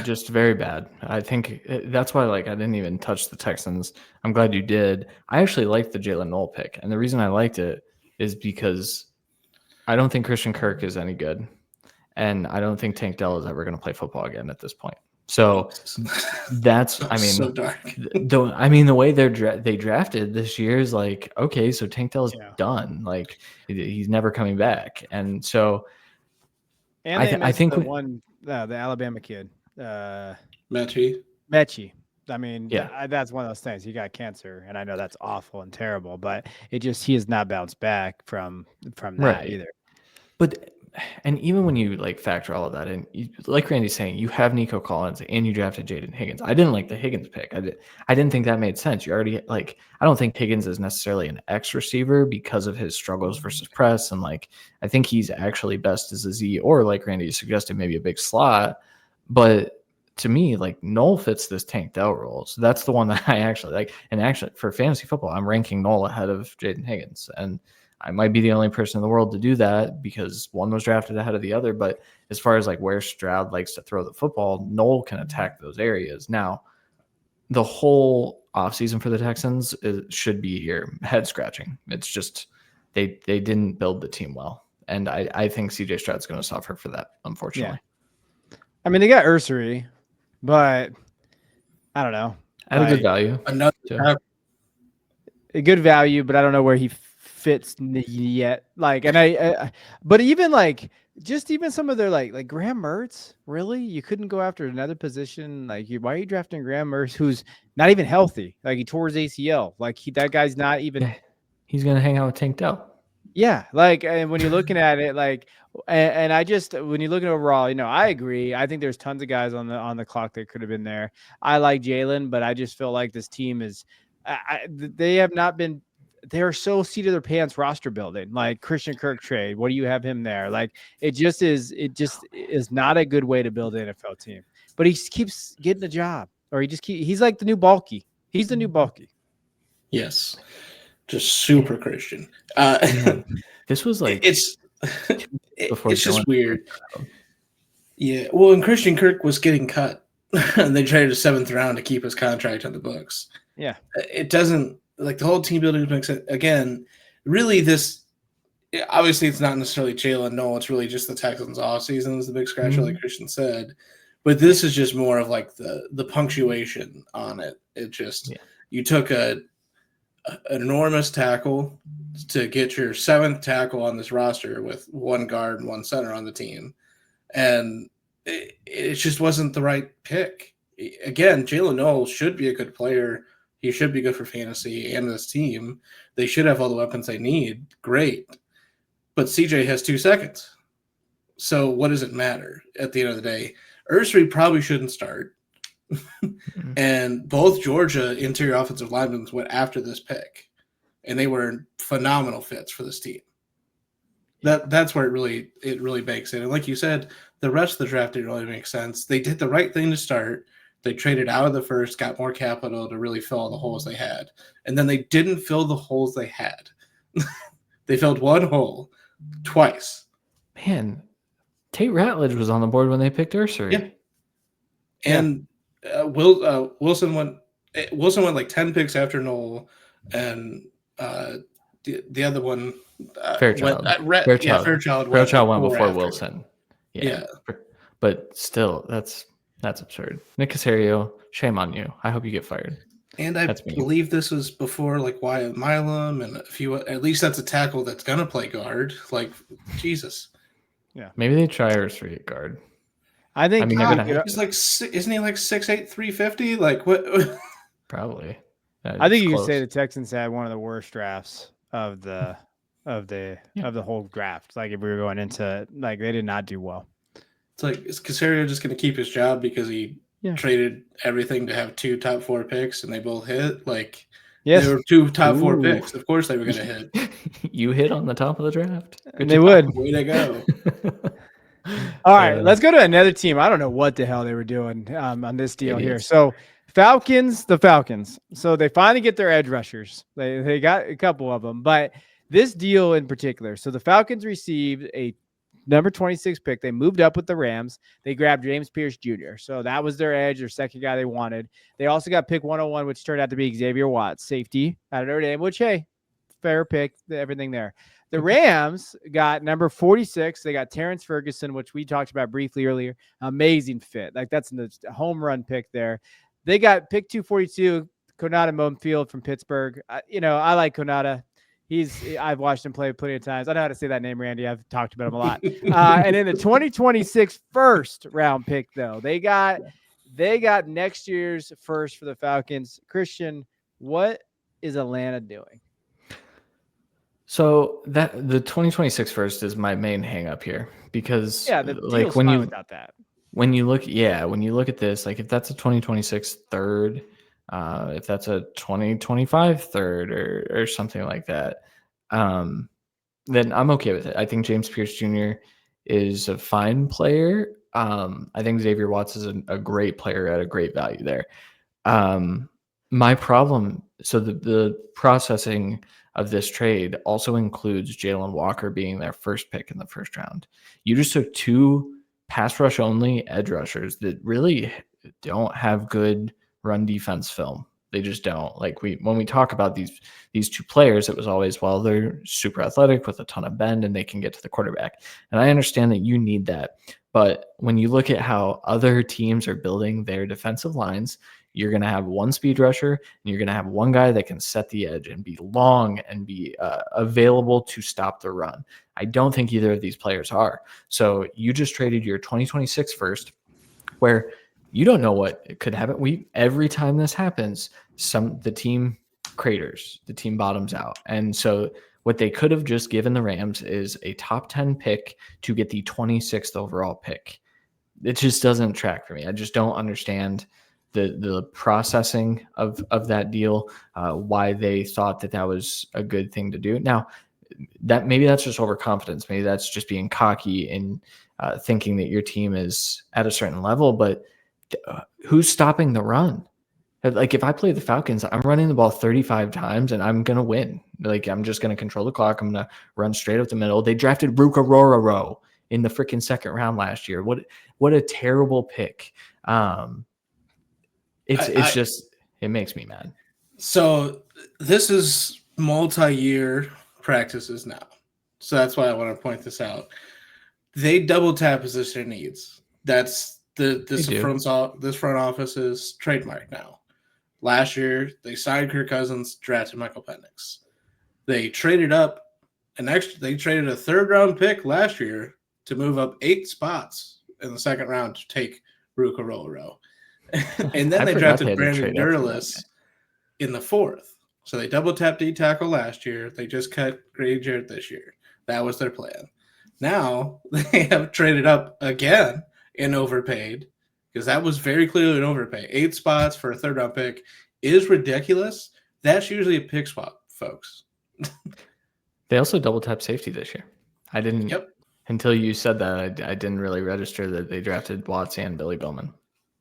Just very bad. I think that's why I didn't even touch the Texans. I'm glad you did. I actually liked the Jalen Noel pick. And the reason I liked it is because I don't think Christian Kirk is any good. And I don't think Tank Dell is ever going to play football again at this point. So that's, so dark. The way they drafted this year is like, okay, so Tank Dell's done. Like he's never coming back. And so I think the Alabama kid, Mechie. That's one of those things. He got cancer, and I know that's awful and terrible, but he has not bounced back from that either. But And even when you like factor all of that in, like Randy's saying, you have Nico Collins and you drafted Jaden Higgins. I didn't like the Higgins pick. I didn't think that made sense. You already like, I don't think Higgins is necessarily an X receiver because of his struggles versus press. And like, I think he's actually best as a Z, or like Randy suggested, maybe a big slot. But to me, like Noel fits this tanked out role. So that's the one that I actually like. And actually for fantasy football, I'm ranking Noel ahead of Jaden Higgins. And I might be the only person in the world to do that because one was drafted ahead of the other. But as far as like where Stroud likes to throw the football, Noel can attack those areas. Now, the whole offseason for the Texans should be here head scratching. It's just they didn't build the team well. And I think CJ Stroud's going to suffer for that, unfortunately. Yeah. I mean, they got Ursery, but I don't know. At a good value. A good value, but I don't know where he fits yet. Like, and I but even like just even some of their like Graham Mertz, really? You couldn't go after another position? Like, why are you drafting Graham Mertz, who's not even healthy? Like, he tore his ACL. Like, that guy's not even. Yeah. He's gonna hang out with Tanked Out. Yeah, like, and when you're looking at it, like, and I just when you're looking overall, I agree. I think there's tons of guys on the clock that could have been there. I like Jalen, but I just feel like this team is, they have not been. They are so seat of their pants roster building. Like Christian Kirk trade, what do you have him there? Like it just is not a good way to build an NFL team. But he keeps getting a job, or he's like the new Bulky. He's the new Bulky. Yes. Just super Christian. This was like it's just weird. Yeah, well, and Christian Kirk was getting cut, and they traded a 7th round to keep his contract on the books. Yeah, it doesn't like the whole team building makes it again. Really, obviously it's not necessarily Jalen. No, it's really just the Texans' off season is the big scratcher, like Christian said. But this is just more of like the punctuation on it. It just you took an enormous tackle to get your 7th tackle on this roster with 1 guard and 1 center on the team. And it just wasn't the right pick. Again, Jalen Noel should be a good player. He should be good for fantasy and this team. They should have all the weapons they need. Great. But CJ has 2 seconds. So what does it matter at the end of the day? Ursery probably shouldn't start. And both Georgia interior offensive linemen went after this pick, and they were phenomenal fits for this team. That's where it really bakes in. And like you said, the rest of the draft didn't really make sense. They did the right thing to start. They traded out of the first, got more capital to really fill all the holes they had. And then they didn't fill the holes they had. They filled 1 hole twice. Man, Tate Ratledge was on the board when they picked Ursery. Yeah. And Wilson went like 10 picks after Noel, and the other one Fairchild. Fairchild went before after Wilson. Yeah. But still, that's absurd. Nick Caserio, shame on you. I hope you get fired. And I believe this was before like Wyatt Milam and a few. At least that's a tackle that's gonna play guard. Like Jesus. Yeah. Maybe they try Ursery at guard. I think he's like, isn't he like 6'8", 350? Like what? Probably. I think you could say the Texans had one of the worst drafts of the whole draft. Like if we were going into they did not do well. It's like, is Caserio just going to keep his job because he traded everything to have 2 top 4 picks and they both hit? Like, they were 2 top 4 picks. Of course they were going to hit. You hit on the top of the draft. They would. Way to go. All right, let's go to another team. I don't know what the hell they were doing on this deal here. So the Falcons. So they finally get their edge rushers. They got a couple of them, but this deal in particular. So the Falcons received a number 26 pick. They moved up with the Rams. They grabbed James Pierce Jr. So that was their edge, their second guy they wanted. They also got pick 101, which turned out to be Xavier Watts, safety out of Notre Dame, which, hey, fair pick, everything there. The Rams got number 46. They got Terrence Ferguson, which we talked about briefly earlier. Amazing fit. Like that's the home run pick there. They got pick 242, Konata Mumfield from Pittsburgh. I like Konata. I've watched him play plenty of times. I know how to say that name, Randy. I've talked about him a lot. And in the 2026 first round pick, though, they got next year's first for the Falcons. Christian, what is Atlanta doing? So that the 2026 first is my main hang up here because Yeah, the like deal's fine without that. when you look at this, like if that's a 2026 third, if that's a 2025 third or something like that, then I'm okay with it. I think James Pierce Jr. is a fine player. I think Xavier Watts is a great player at a great value there. My problem, so the processing of this trade also includes Jalen Walker being their first pick in the first round. You just took two pass rush only edge rushers that really don't have good run defense film. They just don't. Like when we talk about these two players, it was always, well, they're super athletic with a ton of bend and they can get to the quarterback. And I understand that you need that. But when you look at how other teams are building their defensive lines, you're going to have one speed rusher and you're going to have one guy that can set the edge and be long and be available to stop the run. I don't think either of these players are. So you just traded your 2026 first, where you don't know what could happen. Every time this happens, the team craters, the team bottoms out. And so what they could have just given the Rams is a top 10 pick to get the 26th overall pick. It just doesn't track for me. I just don't understand the processing of that deal, why they thought that was a good thing to do. Now, that maybe that's just overconfidence. Maybe that's just being cocky and thinking that your team is at a certain level. But who's stopping the run? Like if I play the Falcons, I'm running the ball 35 times and I'm gonna win. Like I'm just gonna control the clock. I'm gonna run straight up the middle. They drafted Rukarororo in the freaking second round last year. What a terrible pick. It's just, it makes me mad. So this is multi-year practices now. So that's why I want to point this out. They double tap position needs. That's this front office's trademark now. Last year, they signed Kirk Cousins, drafted Michael Penix. They traded up they traded a third round pick last year to move up 8 spots in the second round to take Rukarororo. And then they drafted Brandon Durless in the 4th. So they double tapped D tackle last year. They just cut Grady Jarrett this year. That was their plan. Now they have traded up again and overpaid, because that was very clearly an overpay. 8 spots for a third round pick is ridiculous. That's usually a pick swap, folks. They also double tap safety this year. I didn't. Yep. Until you said that, I didn't really register that they drafted Watts and Billy Bowman.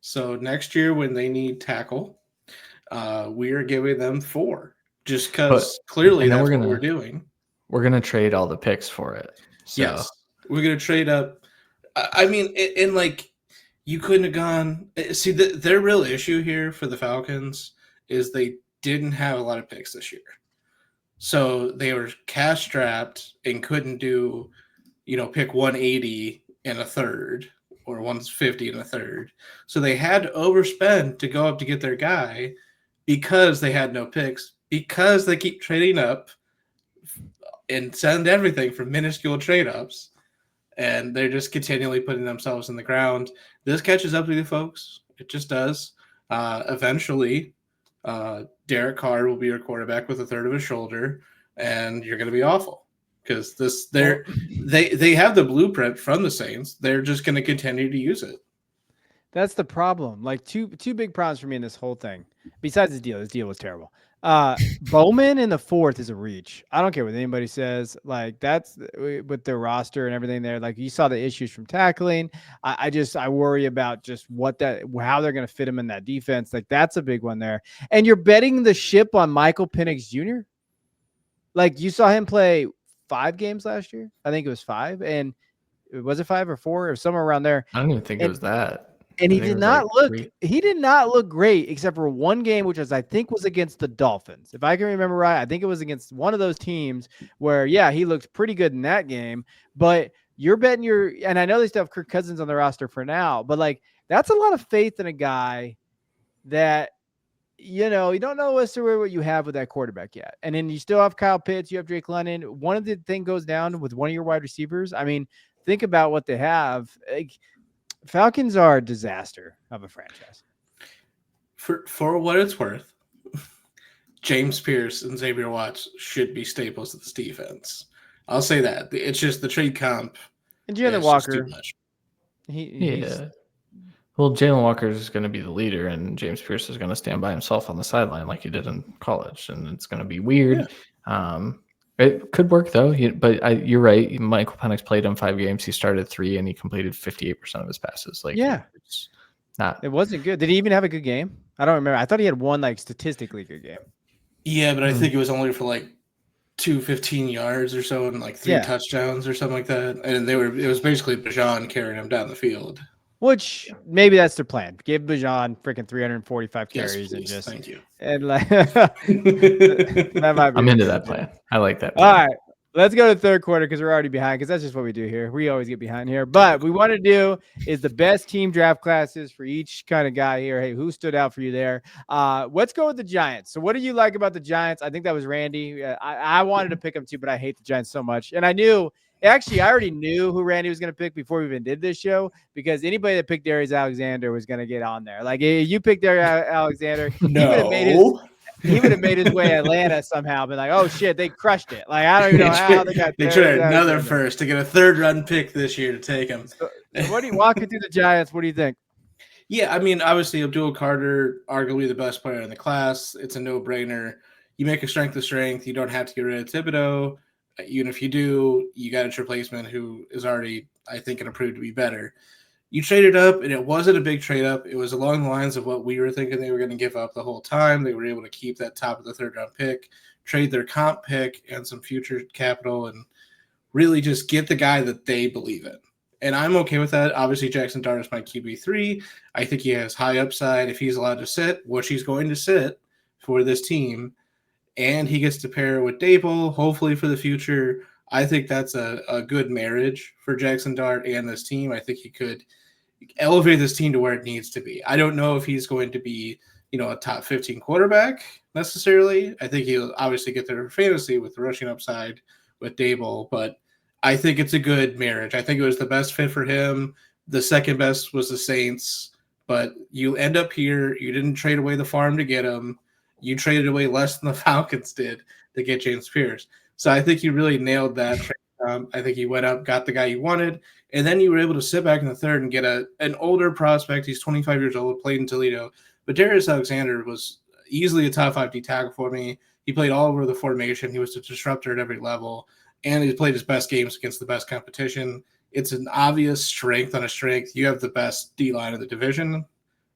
So next year when they need tackle, we are giving them 4, just because clearly that's what we're doing. We're going to trade all the picks for it. So. Yes. We're going to trade up. I mean, and like, you couldn't have gone. See, their real issue here for the Falcons is they didn't have a lot of picks this year. So they were cash strapped and couldn't do, pick 180 in a third or 150 in a third. So they had to overspend to go up to get their guy because they had no picks, because they keep trading up and send everything from minuscule trade ups. And they're just continually putting themselves in the ground. This catches up to you, folks. It just does. Eventually, Derek Carr will be your quarterback with a third of his shoulder, and you're going to be awful, because they have the blueprint from the Saints. They're just going to continue to use it. That's the problem. Like two big problems for me in this whole thing. Besides the deal, this deal was terrible. Bowman in the 4th is a reach. I don't care what anybody says. Like that's with their roster and everything there. Like you saw the issues from tackling. I worry about just how they're going to fit him in that defense. Like that's a big one there. And you're betting the ship on Michael Penix Jr. Like you saw him play 5 games last year. I think it was 5. And was it 5 or 4 or somewhere around there? I don't even think it was that. And he did not look great except for one game, which I think was against the Dolphins. If I can remember right, I think it was against one of those teams where, he looked pretty good in that game. But you're betting and I know they still have Kirk Cousins on the roster for now, but like that's a lot of faith in a guy that, you don't know necessarily what you have with that quarterback yet. And then you still have Kyle Pitts, you have Drake London. One of the thing goes down with one of your wide receivers. I mean, think about what they have. Like, Falcons are a disaster of a franchise. For what it's worth, James Pierce and Xavier Watts should be staples of this defense. I'll say that. It's just the trade comp And Jalen is just too Walker, much. he's Well, Jalen Walker is going to be the leader, and James Pierce is going to stand by himself on the sideline like he did in college, and it's going to be weird. Yeah. It could work though, but you're right. Michael Penix played him 5 games. He started 3, and he completed 58% of his passes. It's not. It wasn't good. Did he even have a good game? I don't remember. I thought he had one statistically good game. Yeah, but I think it was only for 215 yards or so and 3 touchdowns or something like that. And it was basically Bijan carrying him down the field. Which maybe that's their plan. Give Bijan freaking 345 carries and just thank you. And that might be I'm into that plan. I like that plan. All right. Let's go to third quarter because we're already behind, because that's just what we do here. We always get behind here. But we want to do is the best team draft classes for each kind of guy here. Hey, who stood out for you there? Let's go with the Giants. So what do you like about the Giants? I think that was Randy. I wanted to pick them too, but I hate the Giants so much. And I already knew who Randy was going to pick before we even did this show, because anybody that picked Darius Alexander was going to get on there. Like, you picked Darius Alexander. No. He would have made his way to Atlanta somehow, been like, oh shit, they crushed it. Like, I don't even know how they got there. They traded another first to get a 3rd round pick this year to take him. So what do you walk through the Giants? What do you think? Yeah, I mean, obviously Abdul Carter, arguably the best player in the class. It's a no-brainer. You make a strength of strength. You don't have to get rid of Thibodeau. Even if you do, you got a replacement who is already, I think, going to prove to be better. You traded up, and it wasn't a big trade up. It was along the lines of what we were thinking they were going to give up the whole time. They were able to keep that top of the 3rd round pick, trade their comp pick and some future capital, and really just get the guy that they believe in. And I'm okay with that. Obviously, Jackson Dart is my QB3. I think he has high upside if he's allowed to sit, which he's going to sit for this team. And he gets to pair with Dable, hopefully for the future. I think that's a good marriage for Jackson Dart and this team. I think he could elevate this team to where it needs to be. I don't know if he's going to be, a top 15 quarterback necessarily. I think he'll obviously get there for fantasy with the rushing upside with Dable, but I think it's a good marriage. I think it was the best fit for him. The second best was the Saints, but you end up here. You didn't trade away the farm to get him. You traded away less than the Falcons did to get James Pierce. So I think you really nailed that. I think you went up, got the guy you wanted, and then you were able to sit back in the 3rd and get an older prospect. He's 25 years old, played in Toledo. But Darius Alexander was easily a top 5 D tackle for me. He played all over the formation. He was a disruptor at every level, and he played his best games against the best competition. It's an obvious strength on a strength. You have the best D-line of the division,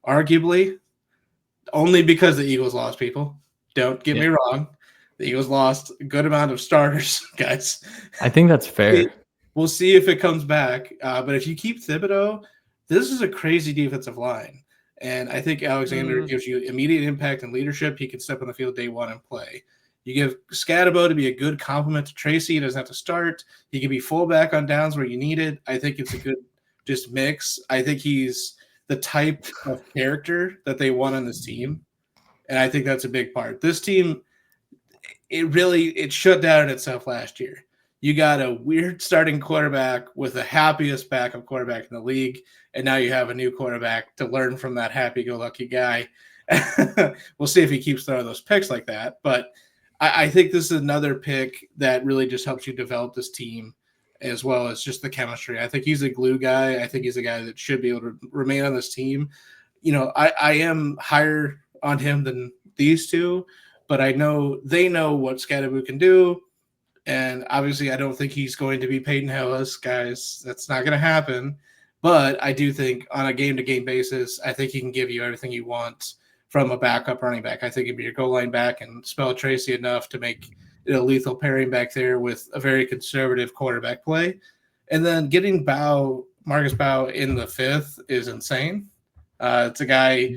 arguably, only because the Eagles lost people. Don't get me wrong. The Eagles lost a good amount of starters, guys. I think that's fair. We'll see if it comes back. But if you keep Thibodeau, this is a crazy defensive line. And I think Alexander gives you immediate impact and leadership. He can step on the field day one and play. You give Scatabo to be a good complement to Tracy. He doesn't have to start. He can be fullback on downs where you need it. I think it's a good just mix. I think he's the type of character that they want on this team. And I think that's a big part. This team, it shut down itself last year. You got a weird starting quarterback with the happiest backup quarterback in the league, and now you have a new quarterback to learn from that happy-go-lucky guy. We'll see if he keeps throwing those picks like that. But I think this is another pick that really just helps you develop this team as well as just the chemistry. I think he's a glue guy. I think he's a guy that should be able to remain on this team. I am higher on him than these two, but I know they know what Scatteroo can do. And obviously, I don't think he's going to be Peyton Hillis, guys. That's not going to happen. But I do think on a game-to-game basis, I think he can give you everything you want from a backup running back. I think he'd be your goal line back and spell Tracy enough to make it a lethal pairing back there with a very conservative quarterback play. And then getting Marcus Bow in the 5th is insane. It's a guy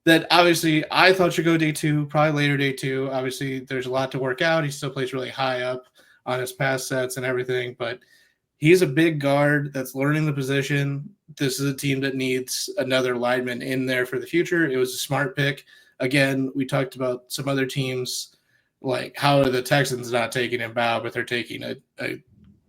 that obviously I thought should go day 2, probably later day 2. Obviously, there's a lot to work out. He still plays really high up on his pass sets and everything, but he's a big guard that's learning the position. This is a team that needs another lineman in there for the future. It was a smart pick. Again, we talked about some other teams, like how are the Texans not taking him Bow, but they're taking a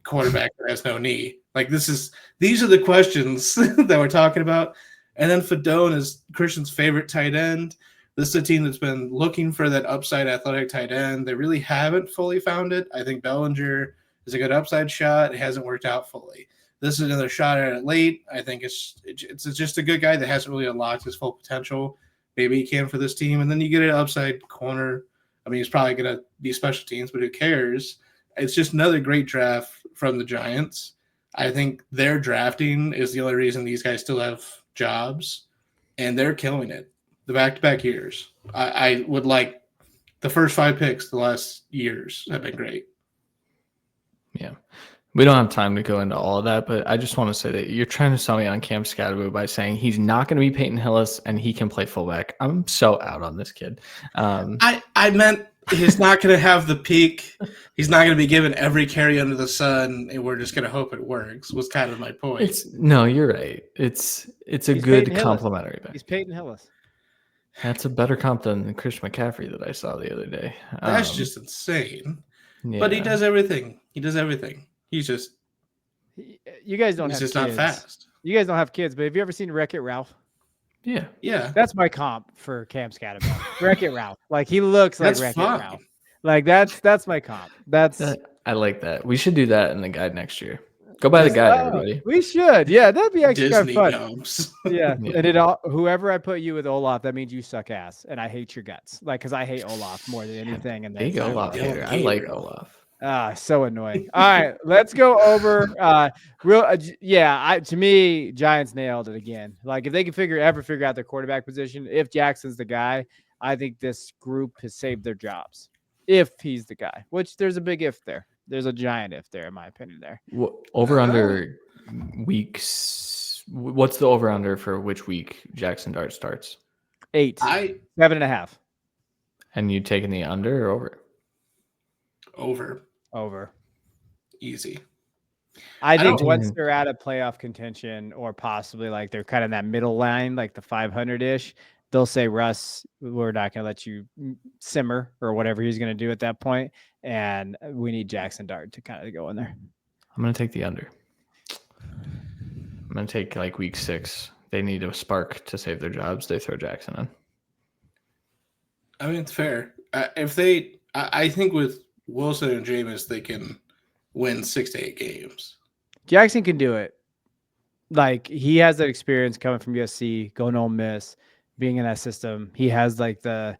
quarterback that has no knee. Like these are the questions that we're talking about. And then Fedone is Christian's favorite tight end. This is a team that's been looking for that upside athletic tight end. They really haven't fully found it. I think Bellinger is a good upside shot. It hasn't worked out fully. This is another shot at it late. I think it's just a good guy that hasn't really unlocked his full potential. Maybe he can for this team. And then you get an upside corner. I mean, he's probably going to be special teams, but who cares? It's just another great draft from the Giants. I think their drafting is the only reason these guys still have jobs, and they're killing it. The back-to-back years. I would like the first 5 picks the last years have been great. Yeah. We don't have time to go into all of that, but I just want to say that you're trying to sell me on Cam Scatterbo by saying he's not going to be Peyton Hillis and he can play fullback. I'm so out on this kid. I meant he's not going to have the peak. He's not going to be given every carry under the sun, and we're just going to hope it works, was kind of my point. No, you're right. It's a good complimentary back. He's Peyton Hillis. That's a better comp than Chris McCaffrey that I saw the other day. That's just insane. Yeah. But he does everything. He's just you guys don't he's have just kids. not fast. You guys don't have kids, but have you ever seen Wreck-It Ralph? Yeah. That's my comp for Cam Scatterbo. Wreck-It Ralph. Like he looks like Wreck-It Ralph. Like that's my comp. I like that. We should do that in the guide next year. Go buy the guide, everybody. We should. Yeah, that'd be actually kind of fun. Comes. Yeah. And whoever I put you with Olaf, that means you suck ass, and I hate your guts. Like, because I hate Olaf more than anything. And big Olaf hater. I like Olaf. So annoying. All right, let's go over to me, Giants nailed it again. Like if they can ever figure out their quarterback position, if Jackson's the guy, I think this group has saved their jobs. If he's the guy, which there's a big if there. There's a giant if there, in my opinion, there. Over under weeks. What's the over under for which week Jackson Dart starts? 8. 7.5. And you taking the under or over? Over. Easy. I think once they're out of playoff contention, or possibly like they're kind of that middle line, like the 500-ish, they'll say, Russ, we're not going to let you simmer or whatever he's going to do at that point, and we need Jackson Dart to kind of go in there. I'm going to take the under. I'm going to take like week 6. They need a spark to save their jobs. They throw Jackson in. I mean, it's fair. I think with Wilson and Jameis, they can win 6 to 8 games. Jackson can do it. Like he has that experience coming from USC, going to Ole Miss, being in that system. He has I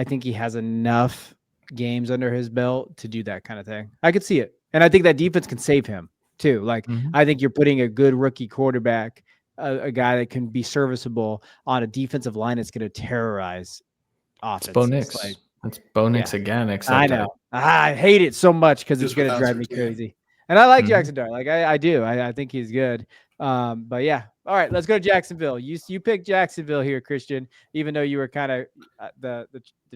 think he has enough games under his belt to do that kind of thing. I could see it. And I think that defense can save him too. Like I think you're putting a good rookie quarterback, a guy that can be serviceable on a defensive line that's going to terrorize offense. It's Bo Nix. It's Bo Nix again. Except I know. I hate it so much because it's going to drive me crazy. And I like Jackson Dart. Like I do. I think he's good. But yeah. All right, let's go to Jacksonville. You picked Jacksonville here, Christian, even though you were kind of the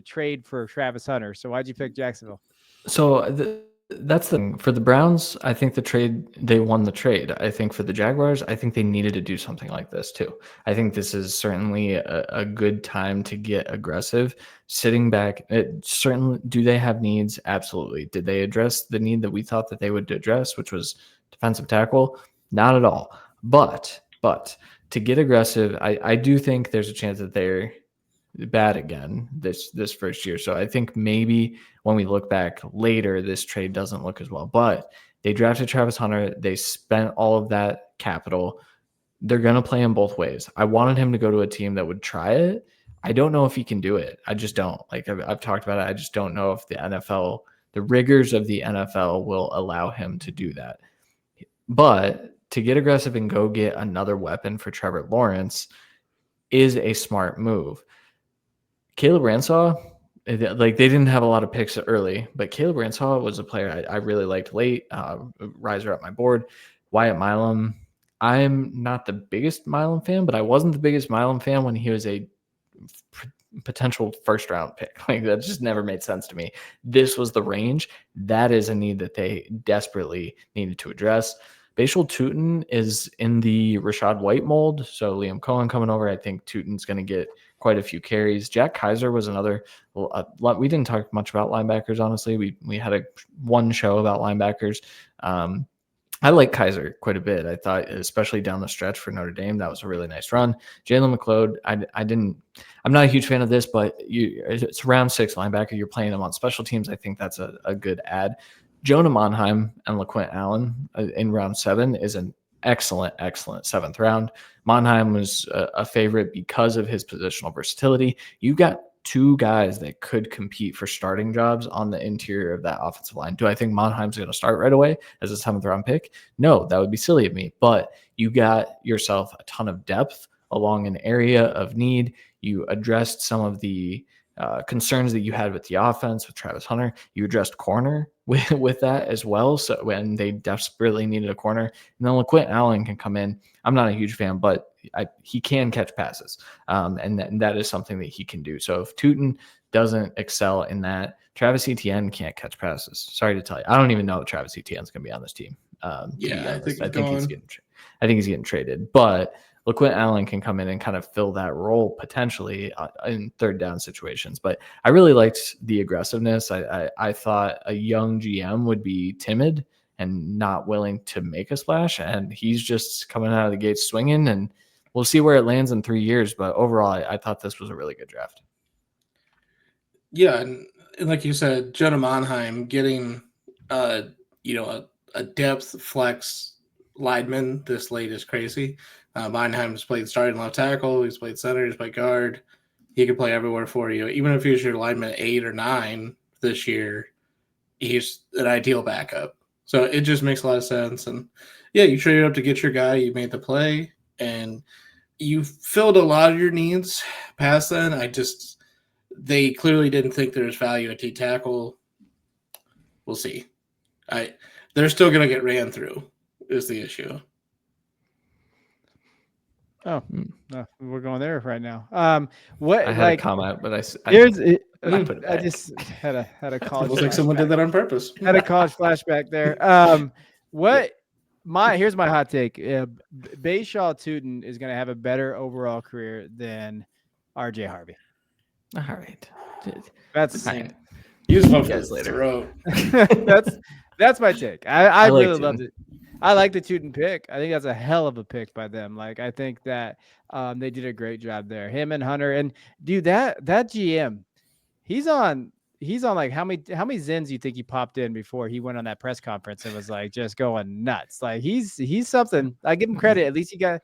trade for Travis Hunter. So why'd you pick Jacksonville? So that's the thing. For the Browns, I think they won the trade. I think for the Jaguars, I think they needed to do something like this too. I think this is certainly a good time to get aggressive. Sitting back, certainly, do they have needs? Absolutely. Did they address the need that we thought that they would address, which was defensive tackle? Not at all. But to get aggressive, I do think there's a chance that they're bad again this first year. So I think maybe when we look back later, this trade doesn't look as well. But they drafted Travis Hunter. They spent all of that capital. They're going to play him both ways. I wanted him to go to a team that would try it. I don't know if he can do it. I just don't. Like I've talked about it. I just don't know if the rigors of the NFL will allow him to do that. But to get aggressive and go get another weapon for Trevor Lawrence is a smart move. Caleb Ransaw, like they didn't have a lot of picks early, but Caleb Ransaw was a player I really liked late. Riser up my board. Wyatt Milam. I'm not the biggest Milam fan, but I wasn't the biggest Milam fan when he was a potential first round pick. Like that just never made sense to me. This was the range. That is a need that they desperately needed to address. Bashal Tutin is in the Rashad White mold. So Liam Cohen coming over. I think Tutin's going to get quite a few carries. Jack Kaiser was another. We didn't talk much about linebackers, honestly. We had one show about linebackers. I like Kaiser quite a bit. I thought, especially down the stretch for Notre Dame, that was a really nice run. Jalen McLeod, I'm not a huge fan of this, but it's round 6 linebacker. You're playing him on special teams. I think that's a good add. Jonah Monheim and LaQuint Allen in round 7 is an excellent 7th round. Monheim was a favorite because of his positional versatility. You got 2 guys that could compete for starting jobs on the interior of that offensive line. Do I think Monheim's going to start right away as a 7th round pick? No, that would be silly of me. But you got yourself a ton of depth along an area of need. You addressed some of the concerns that you had with the offense with Travis Hunter. You addressed corner with that as well. So when they desperately needed a corner, and then LaQuint Allen can come in. I'm not a huge fan, but he can catch passes, and that is something that he can do. So if Tootin doesn't excel in that, Travis Etienne can't catch passes. Sorry to tell you, I don't even know if Travis Etienne's going to be on this team. I think he's getting traded, but LaQuint Allen can come in and kind of fill that role potentially in 3rd down situations. But I really liked the aggressiveness. I thought a young GM would be timid and not willing to make a splash, and he's just coming out of the gate swinging, and we'll see where it lands in 3 years. But overall, I thought this was a really good draft. Yeah, and like you said, Jonah Monheim getting a depth flex lineman this late is crazy. Monheim's played starting left tackle. He's played center. He's played guard. He can play everywhere for you. Even if he's your lineman 8 or 9 this year, he's an ideal backup. So it just makes a lot of sense. And yeah, you traded up to get your guy. You made the play, and you filled a lot of your needs past then. They clearly didn't think there was value at D tackle. We'll see. They're still going to get ran through is the issue. Oh, no, we're going there right now. What I had a comment, but I just had a college. Looks like someone did that on purpose. Had a college flashback there. Here's my hot take. Bayshaw Tootin is going to have a better overall career than RJ Harvey. All right, that's all right. Use my guys later. that's my take. I really loved it. I like the Tootin pick. I think that's a hell of a pick by them. Like, I think that they did a great job there. Him and Hunter, and dude, that GM, he's on like how many Zens you think he popped in before he went on that press conference and was like just going nuts. Like he's something. I give him credit. At least he got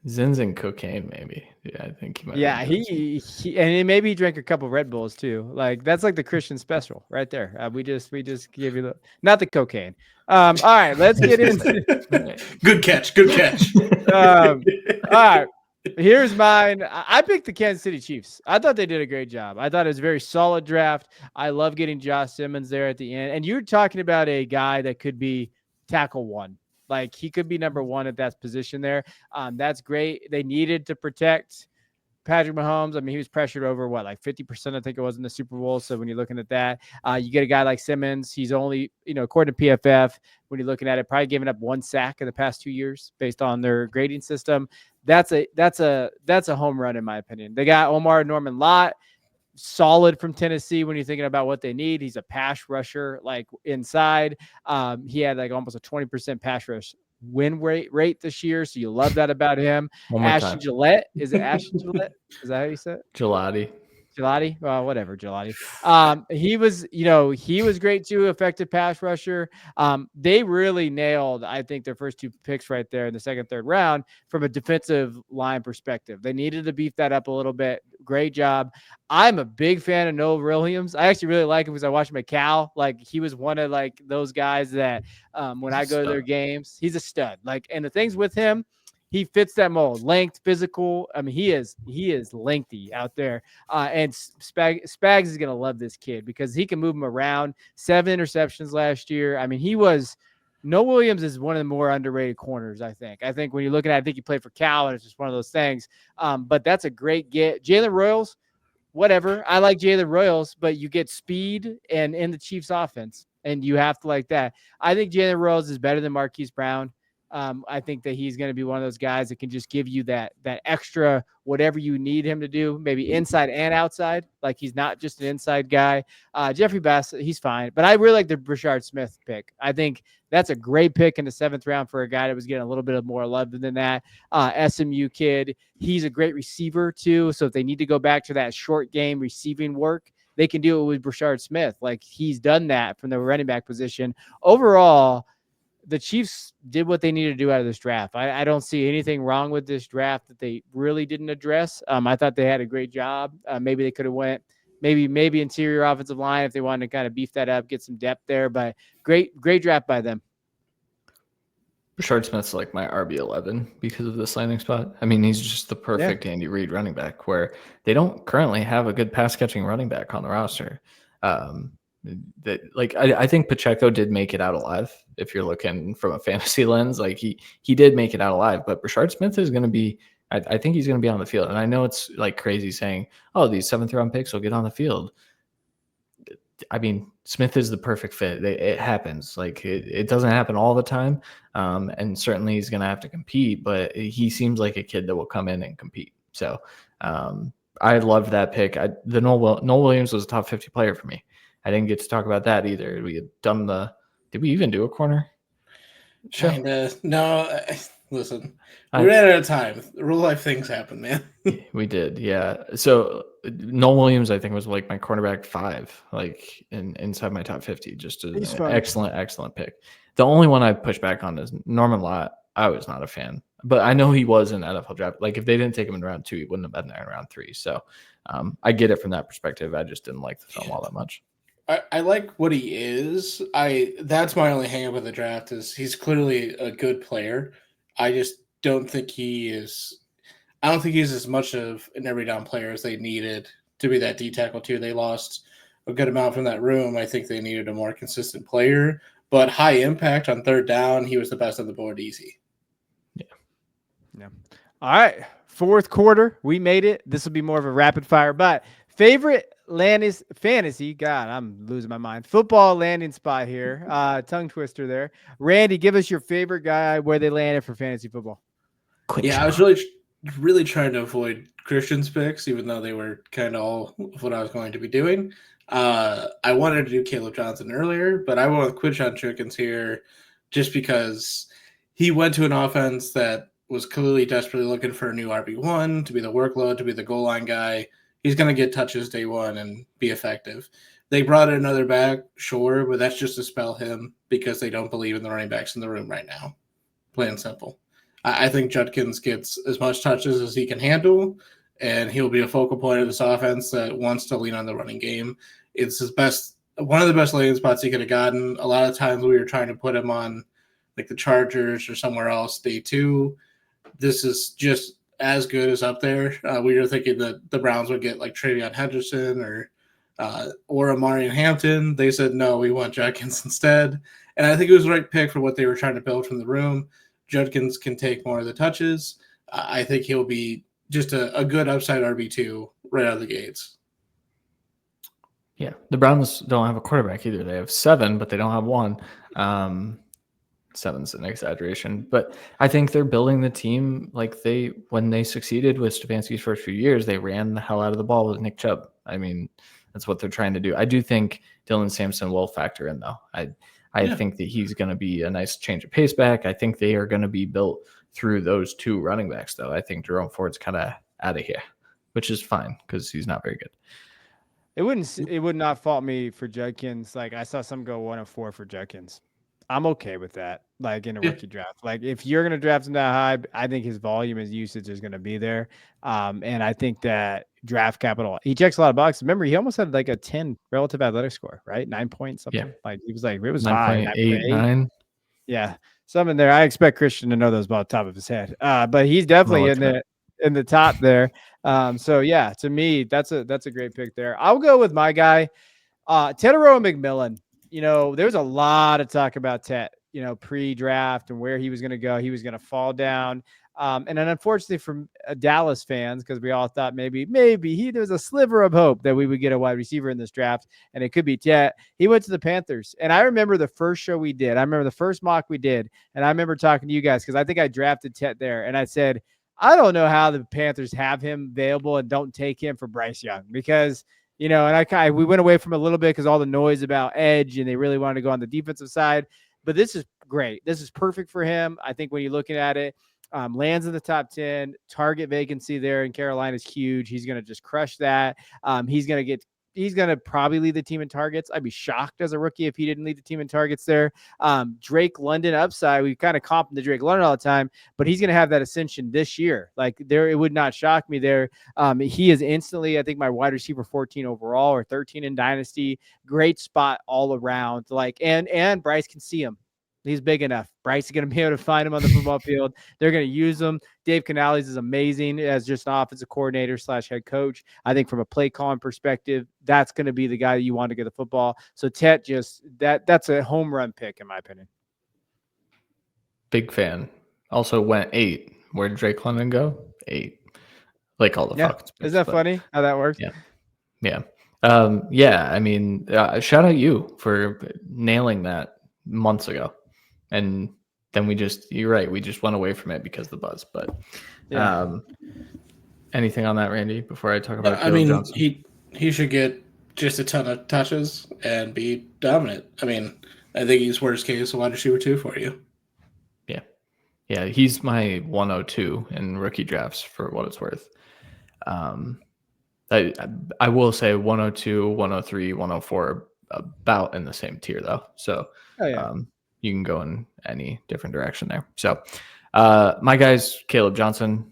Zens and cocaine, maybe. Yeah, I think he might. Yeah, he and maybe he drank a couple Red Bulls too. Like that's like the Christian special right there. We just give you not the cocaine. All right, let's get into Good catch. all right, here's mine. I picked the Kansas City Chiefs. I thought they did a great job. I thought it was a very solid draft. I love getting Josh Simmons there at the end. And you're talking about a guy that could be tackle 1. Like he could be number 1 at that position there. That's great. They needed to protect Patrick Mahomes. I mean, he was pressured over like 50%, I think it was in the Super Bowl. So when you're looking at that, you get a guy like Simmons. He's only, according to PFF, when you're looking at it, probably given up 1 sack in the past 2 years based on their grading system. That's a home run in my opinion. They got Omar Norman Lott, solid from Tennessee when you're thinking about what they need. He's a pass rusher, like inside. He had like almost a 20% pass rush win rate this year. So you love that about him. Ashton Gillette. Is it Ashton Gillette? Is that how you said it? Gelati, well, whatever, Gelati. He was great too, effective pass rusher. They really nailed, I think, their first 2 picks right there in the 2nd, 3rd round from a defensive line perspective. They needed to beef that up a little bit. Great job. I'm a big fan of Noah Williams. I actually really like him because I watched him at Cal. Like he was one of like those guys that when I go to their games, he's a stud. Like, and the things with him, he fits that mold. Length, physical. I mean, he is lengthy out there. And Spags is going to love this kid because he can move him around. 7 interceptions last year. I mean, Noah Williams is one of the more underrated corners, I think. I think when you're looking at it, I think he played for Cal, and it's just one of those things. But that's a great get. Jalen Royals, whatever. I like Jalen Royals, but you get speed and in the Chiefs offense, and you have to like that. I think Jalen Royals is better than Marquise Brown. I think that he's going to be one of those guys that can just give you that extra whatever you need him to do, maybe inside and outside. Like he's not just an inside guy. Jeffrey Bass, he's fine, but I really like the Brashard Smith pick. I think that's a great pick in the 7th round for a guy that was getting a little bit of more love than that. SMU kid, he's a great receiver too. So if they need to go back to that short game receiving work, they can do it with Brashard Smith. Like he's done that from the running back position. Overall, the Chiefs did what they needed to do out of this draft. I don't see anything wrong with this draft that they really didn't address. I thought they had a great job. Maybe they could have went maybe interior offensive line if they wanted to kind of beef that up, get some depth there. But great draft by them. Rashard Smith's like my RB11 because of this landing spot. I mean, he's just the perfect Andy Reid running back where they don't currently have a good pass catching running back on the roster. I think Pacheco did make it out alive. If you're looking from a fantasy lens, like he did make it out alive, but Rashard Smith is going to be, I think he's going to be on the field. And I know it's like crazy saying, oh, these 7th round picks will get on the field. I mean, Smith is the perfect fit. It happens. Like it doesn't happen all the time. And certainly he's going to have to compete, but he seems like a kid that will come in and compete. So I loved that pick. The Noel Williams was a top 50 player for me. I didn't get to talk about that either. We had done did we even do a corner show? No, listen, we ran out of time. Real life things happen, man. We did, yeah. So Noel Williams, I think, was like my cornerback 5, like inside my top 50. Just an excellent pick. The only one I push back on is Norman Lott. I was not a fan, but I know he was in NFL draft. Like if they didn't take him in round 2, he wouldn't have been there in round 3. So I get it from that perspective. I just didn't like the film all that much. I like what he is. That's my only hang up with the draft is he's clearly a good player. I just don't think he is. I don't think he's as much of an every down player as they needed to be that D tackle too. They lost a good amount from that room. I think they needed a more consistent player, but high impact on 3rd down. He was the best on the board, easy. Yeah. All right. 4th quarter, we made it. This will be more of a rapid fire, but favorite fantasy. God, I'm losing my mind. Football landing spot here. Tongue twister there. Randy, give us your favorite guy where they landed for fantasy football. I was really trying to avoid Christian's picks, even though they were kind of all of what I was going to be doing. I wanted to do Caleb Johnson earlier, but I went with Quinshon Judkins here just because he went to an offense that was clearly desperately looking for a new RB1 to be the workload, to be the goal line guy. He's going to get touches day one and be effective. They brought in another back, sure, but that's just to spell him because they don't believe in the running backs in the room right now. Plain and simple. I think Judkins gets as much touches as he can handle, and he'll be a focal point of this offense that wants to lean on the running game. It's one of the best landing spots he could have gotten. A lot of times we were trying to put him on like the Chargers or somewhere else day 2. This is just as good as up there. We were thinking that the Browns would get like Travion Henderson or Amari Hampton. They said, no, we want Judkins instead. And I think it was the right pick for what they were trying to build from the room. Judkins can take more of the touches. I think he'll be just a good upside RB2 right out of the gates. Yeah, the Browns don't have a quarterback either. They have 7, but they don't have 1. 7's an exaggeration, but I think they're building the team like when they succeeded with Stefanski's first few years, they ran the hell out of the ball with Nick Chubb. I mean, that's what they're trying to do. I do think Dylan Sampson will factor in, though. I think that he's going to be a nice change of pace back. I think they are going to be built through those 2 running backs, though. I think Jerome Ford's kind of out of here, which is fine because he's not very good. It would not fault me for Judkins. Like I saw some go 104 for Judkins. I'm okay with that. Like in a rookie draft, like if you're going to draft him that high, I think his volume, his usage is going to be there. And I think that draft capital, he checks a lot of boxes. Remember, he almost had like a 10 relative athletic score, right? 9 points, something. Yeah. Like it was 9.8, 9. Yeah. Something there. I expect Christian to know those about the top of his head. But he's definitely in the top there. So yeah, to me, that's a great pick there. I'll go with my guy, Tetairoa McMillan. You know, there's a lot of talk about Tet, you know, pre-draft and where he was going to go. He was going to fall down. And then unfortunately for Dallas fans, because we all thought maybe there's a sliver of hope that we would get a wide receiver in this draft, and it could be Jet. He went to the Panthers. And I remember the first show we did. I remember the first mock we did. And I remember talking to you guys because I think I drafted Tet there. And I said, I don't know how the Panthers have him available and don't take him for Bryce Young because – and we went away from a little bit because all the noise about edge and they really wanted to go on the defensive side. But this is great. This is perfect for him. I think when you're looking at it, lands in the top 10, target vacancy there in Carolina is huge. He's going to just crush that. He's going to probably lead the team in targets. I'd be shocked as a rookie if he didn't lead the team in targets there. Drake London upside. We kind of comp him to Drake London all the time, but he's going to have that ascension this year. Like there, it would not shock me there. He is instantly, I think, my wide receiver 14 overall or 13 in Dynasty. Great spot all around. Like, and Bryce can see him. He's big enough. Bryce is going to be able to find him on the football field. They're going to use him. Dave Canales is amazing as just an offensive coordinator / head coach. I think from a play calling perspective, that's going to be the guy that you want to get the football. So Tet that's a home run pick in my opinion. Big fan. Also went 8. Where did Drake London go? 8. Like all the Falcons. Is that funny how that works? Yeah. I mean, shout out you for nailing that months ago. And then you're right. We just went away from it because of the buzz. But anything on that, Randy, before I talk about Caleb Johnson? He should get just a ton of touches and be dominant. I mean, I think he's worst case a wide receiver 2 for you. Yeah. He's my 102 in rookie drafts for what it's worth. I will say 102, 103, 104 about in the same tier though. So you can go in any different direction there. So my guy's Caleb Johnson.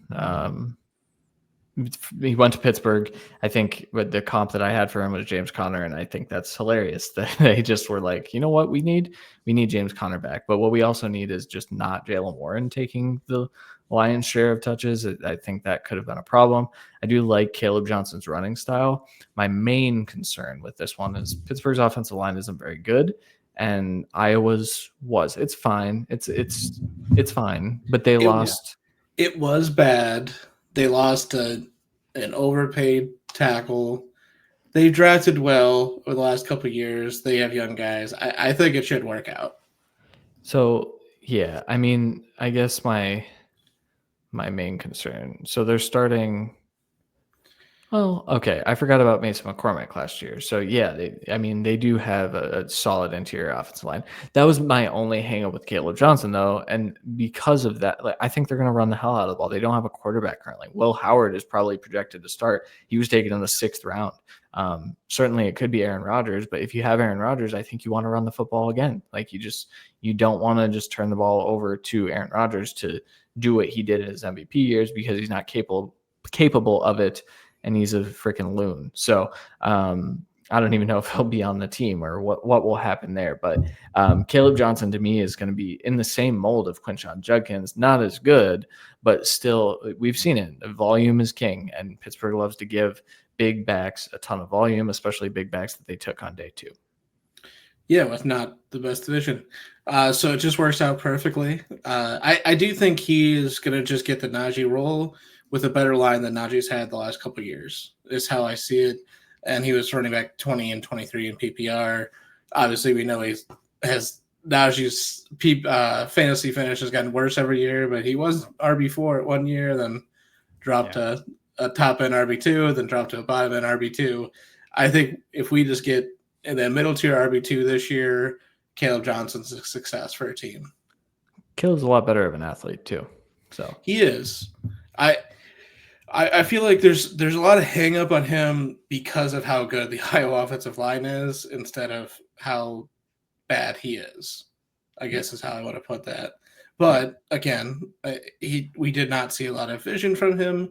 He went to Pittsburgh. I think the comp that I had for him was James Conner, and I think that's hilarious that they just were like, you know what, we need James Conner back, but what we also need is just not Jaylen Warren taking the lion's share of touches. I think that could have been a problem. I do like Caleb Johnson's running style. My main concern with this one is Pittsburgh's offensive line isn't very good, and Iowa's was. It's fine. It's fine, but they lost. It was bad. They lost an overpaid tackle. They drafted well over the last couple of years. They have young guys. I think it should work out. So, yeah, I mean, I guess my main concern. So they're starting. Well, okay. I forgot about Mason McCormick last year. So yeah, they do have a solid interior offensive line. That was my only hang up with Caleb Johnson though. And because of that, I think they're going to run the hell out of the ball. They don't have a quarterback currently. Will Howard is probably projected to start. He was taken in the 6th round. Certainly it could be Aaron Rodgers, but if you have Aaron Rodgers, I think you want to run the football again. Like you don't want to just turn the ball over to Aaron Rodgers to do what he did in his MVP years because he's not capable of it. And he's a freaking loon. So I don't even know if he'll be on the team or what will happen there. But Caleb Johnson to me is going to be in the same mold of Quinshon Judkins. Not as good, but still we've seen it. Volume is king, and Pittsburgh loves to give big backs a ton of volume, especially big backs that they took on day 2. Yeah, if not the best division. So it just works out perfectly. I do think he is going to just get the Najee role with a better line than Najee's had the last couple of years, is how I see it. And he was running back 20 and 23 in PPR. Obviously, we know Najee's fantasy finish has gotten worse every year, but he was RB4 at 1 year, then dropped to a top end RB2, then dropped to a bottom end RB2. I think if we just get in the middle tier RB2 this year, Caleb Johnson's a success for a team. Caleb's a lot better of an athlete too. So he is. I feel like there's a lot of hang up on him because of how good the Iowa offensive line is instead of how bad he is, I guess is how I want to put that. But again, we did not see a lot of vision from him,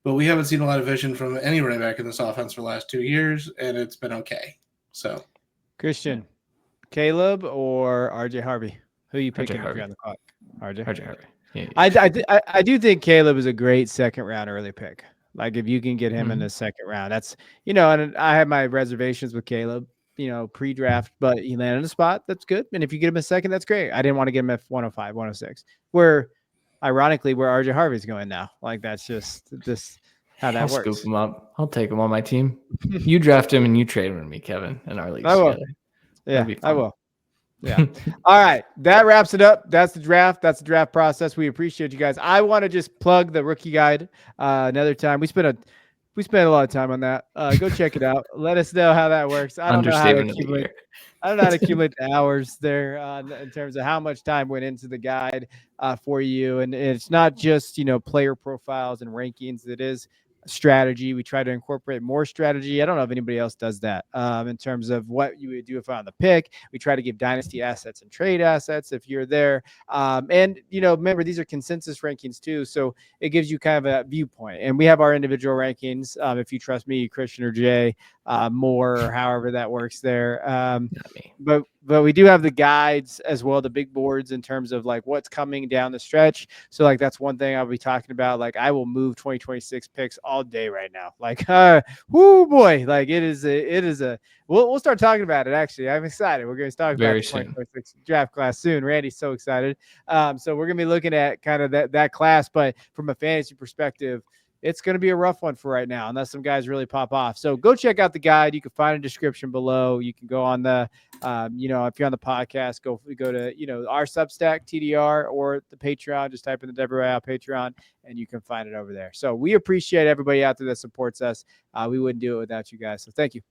but we haven't seen a lot of vision from any running back in this offense for the last 2 years, and it's been okay. So, Christian, Caleb or RJ Harvey? Who are you picking if you're on the clock? RJ Harvey. Yeah. I do think Caleb is a great 2nd round early pick. Like if you can get him in the 2nd round, that's, and I have my reservations with Caleb, pre-draft, but he landed a spot. That's good. And if you get him a 2nd, that's great. I didn't want to get him at 105, 106, where ironically where RJ Harvey's going now. Like that's just how that I'll works. scoop him up. I'll take him on my team. You draft him and you trade him with me, Kevin, in our leagues I will. together. Yeah, That'd be I fun. will. Yeah. All right. That wraps it up. That's the draft. That's the draft process. We appreciate you guys. I want to just plug the rookie guide another time. We spent a lot of time on that. Go check it out. Let us know how that works. I don't know how to Understatement of the accumulate. year. I don't know how to accumulate the hours there in terms of how much time went into the guide for you. And it's not just, player profiles and rankings. It is strategy. We try to incorporate more strategy. I don't know if anybody else does that in terms of what you would do if on the pick. We try to give dynasty assets and trade assets if you're there. And, remember, these are consensus rankings too. So it gives you kind of a viewpoint. And we have our individual rankings. If you trust me, Christian or Jay, more or however that works there. Not me. But we do have the guides as well, the big boards in terms of like what's coming down the stretch. So like that's one thing I'll be talking about. Like I will move 2026 picks all day right now. Like, whoo boy, like it is a. We'll start talking about it. Actually, I'm excited. We're going to talk about Very the soon. 2026 draft class soon. Randy's so excited. So we're going to be looking at kind of that class, but from a fantasy perspective, it's going to be a rough one for right now, unless some guys really pop off. So go check out the guide. You can find a description below. You can go on the, if you're on the podcast, go to, our Substack TDR or the Patreon. Just type in the Devy Royale Patreon, and you can find it over there. So we appreciate everybody out there that supports us. We wouldn't do it without you guys. So thank you.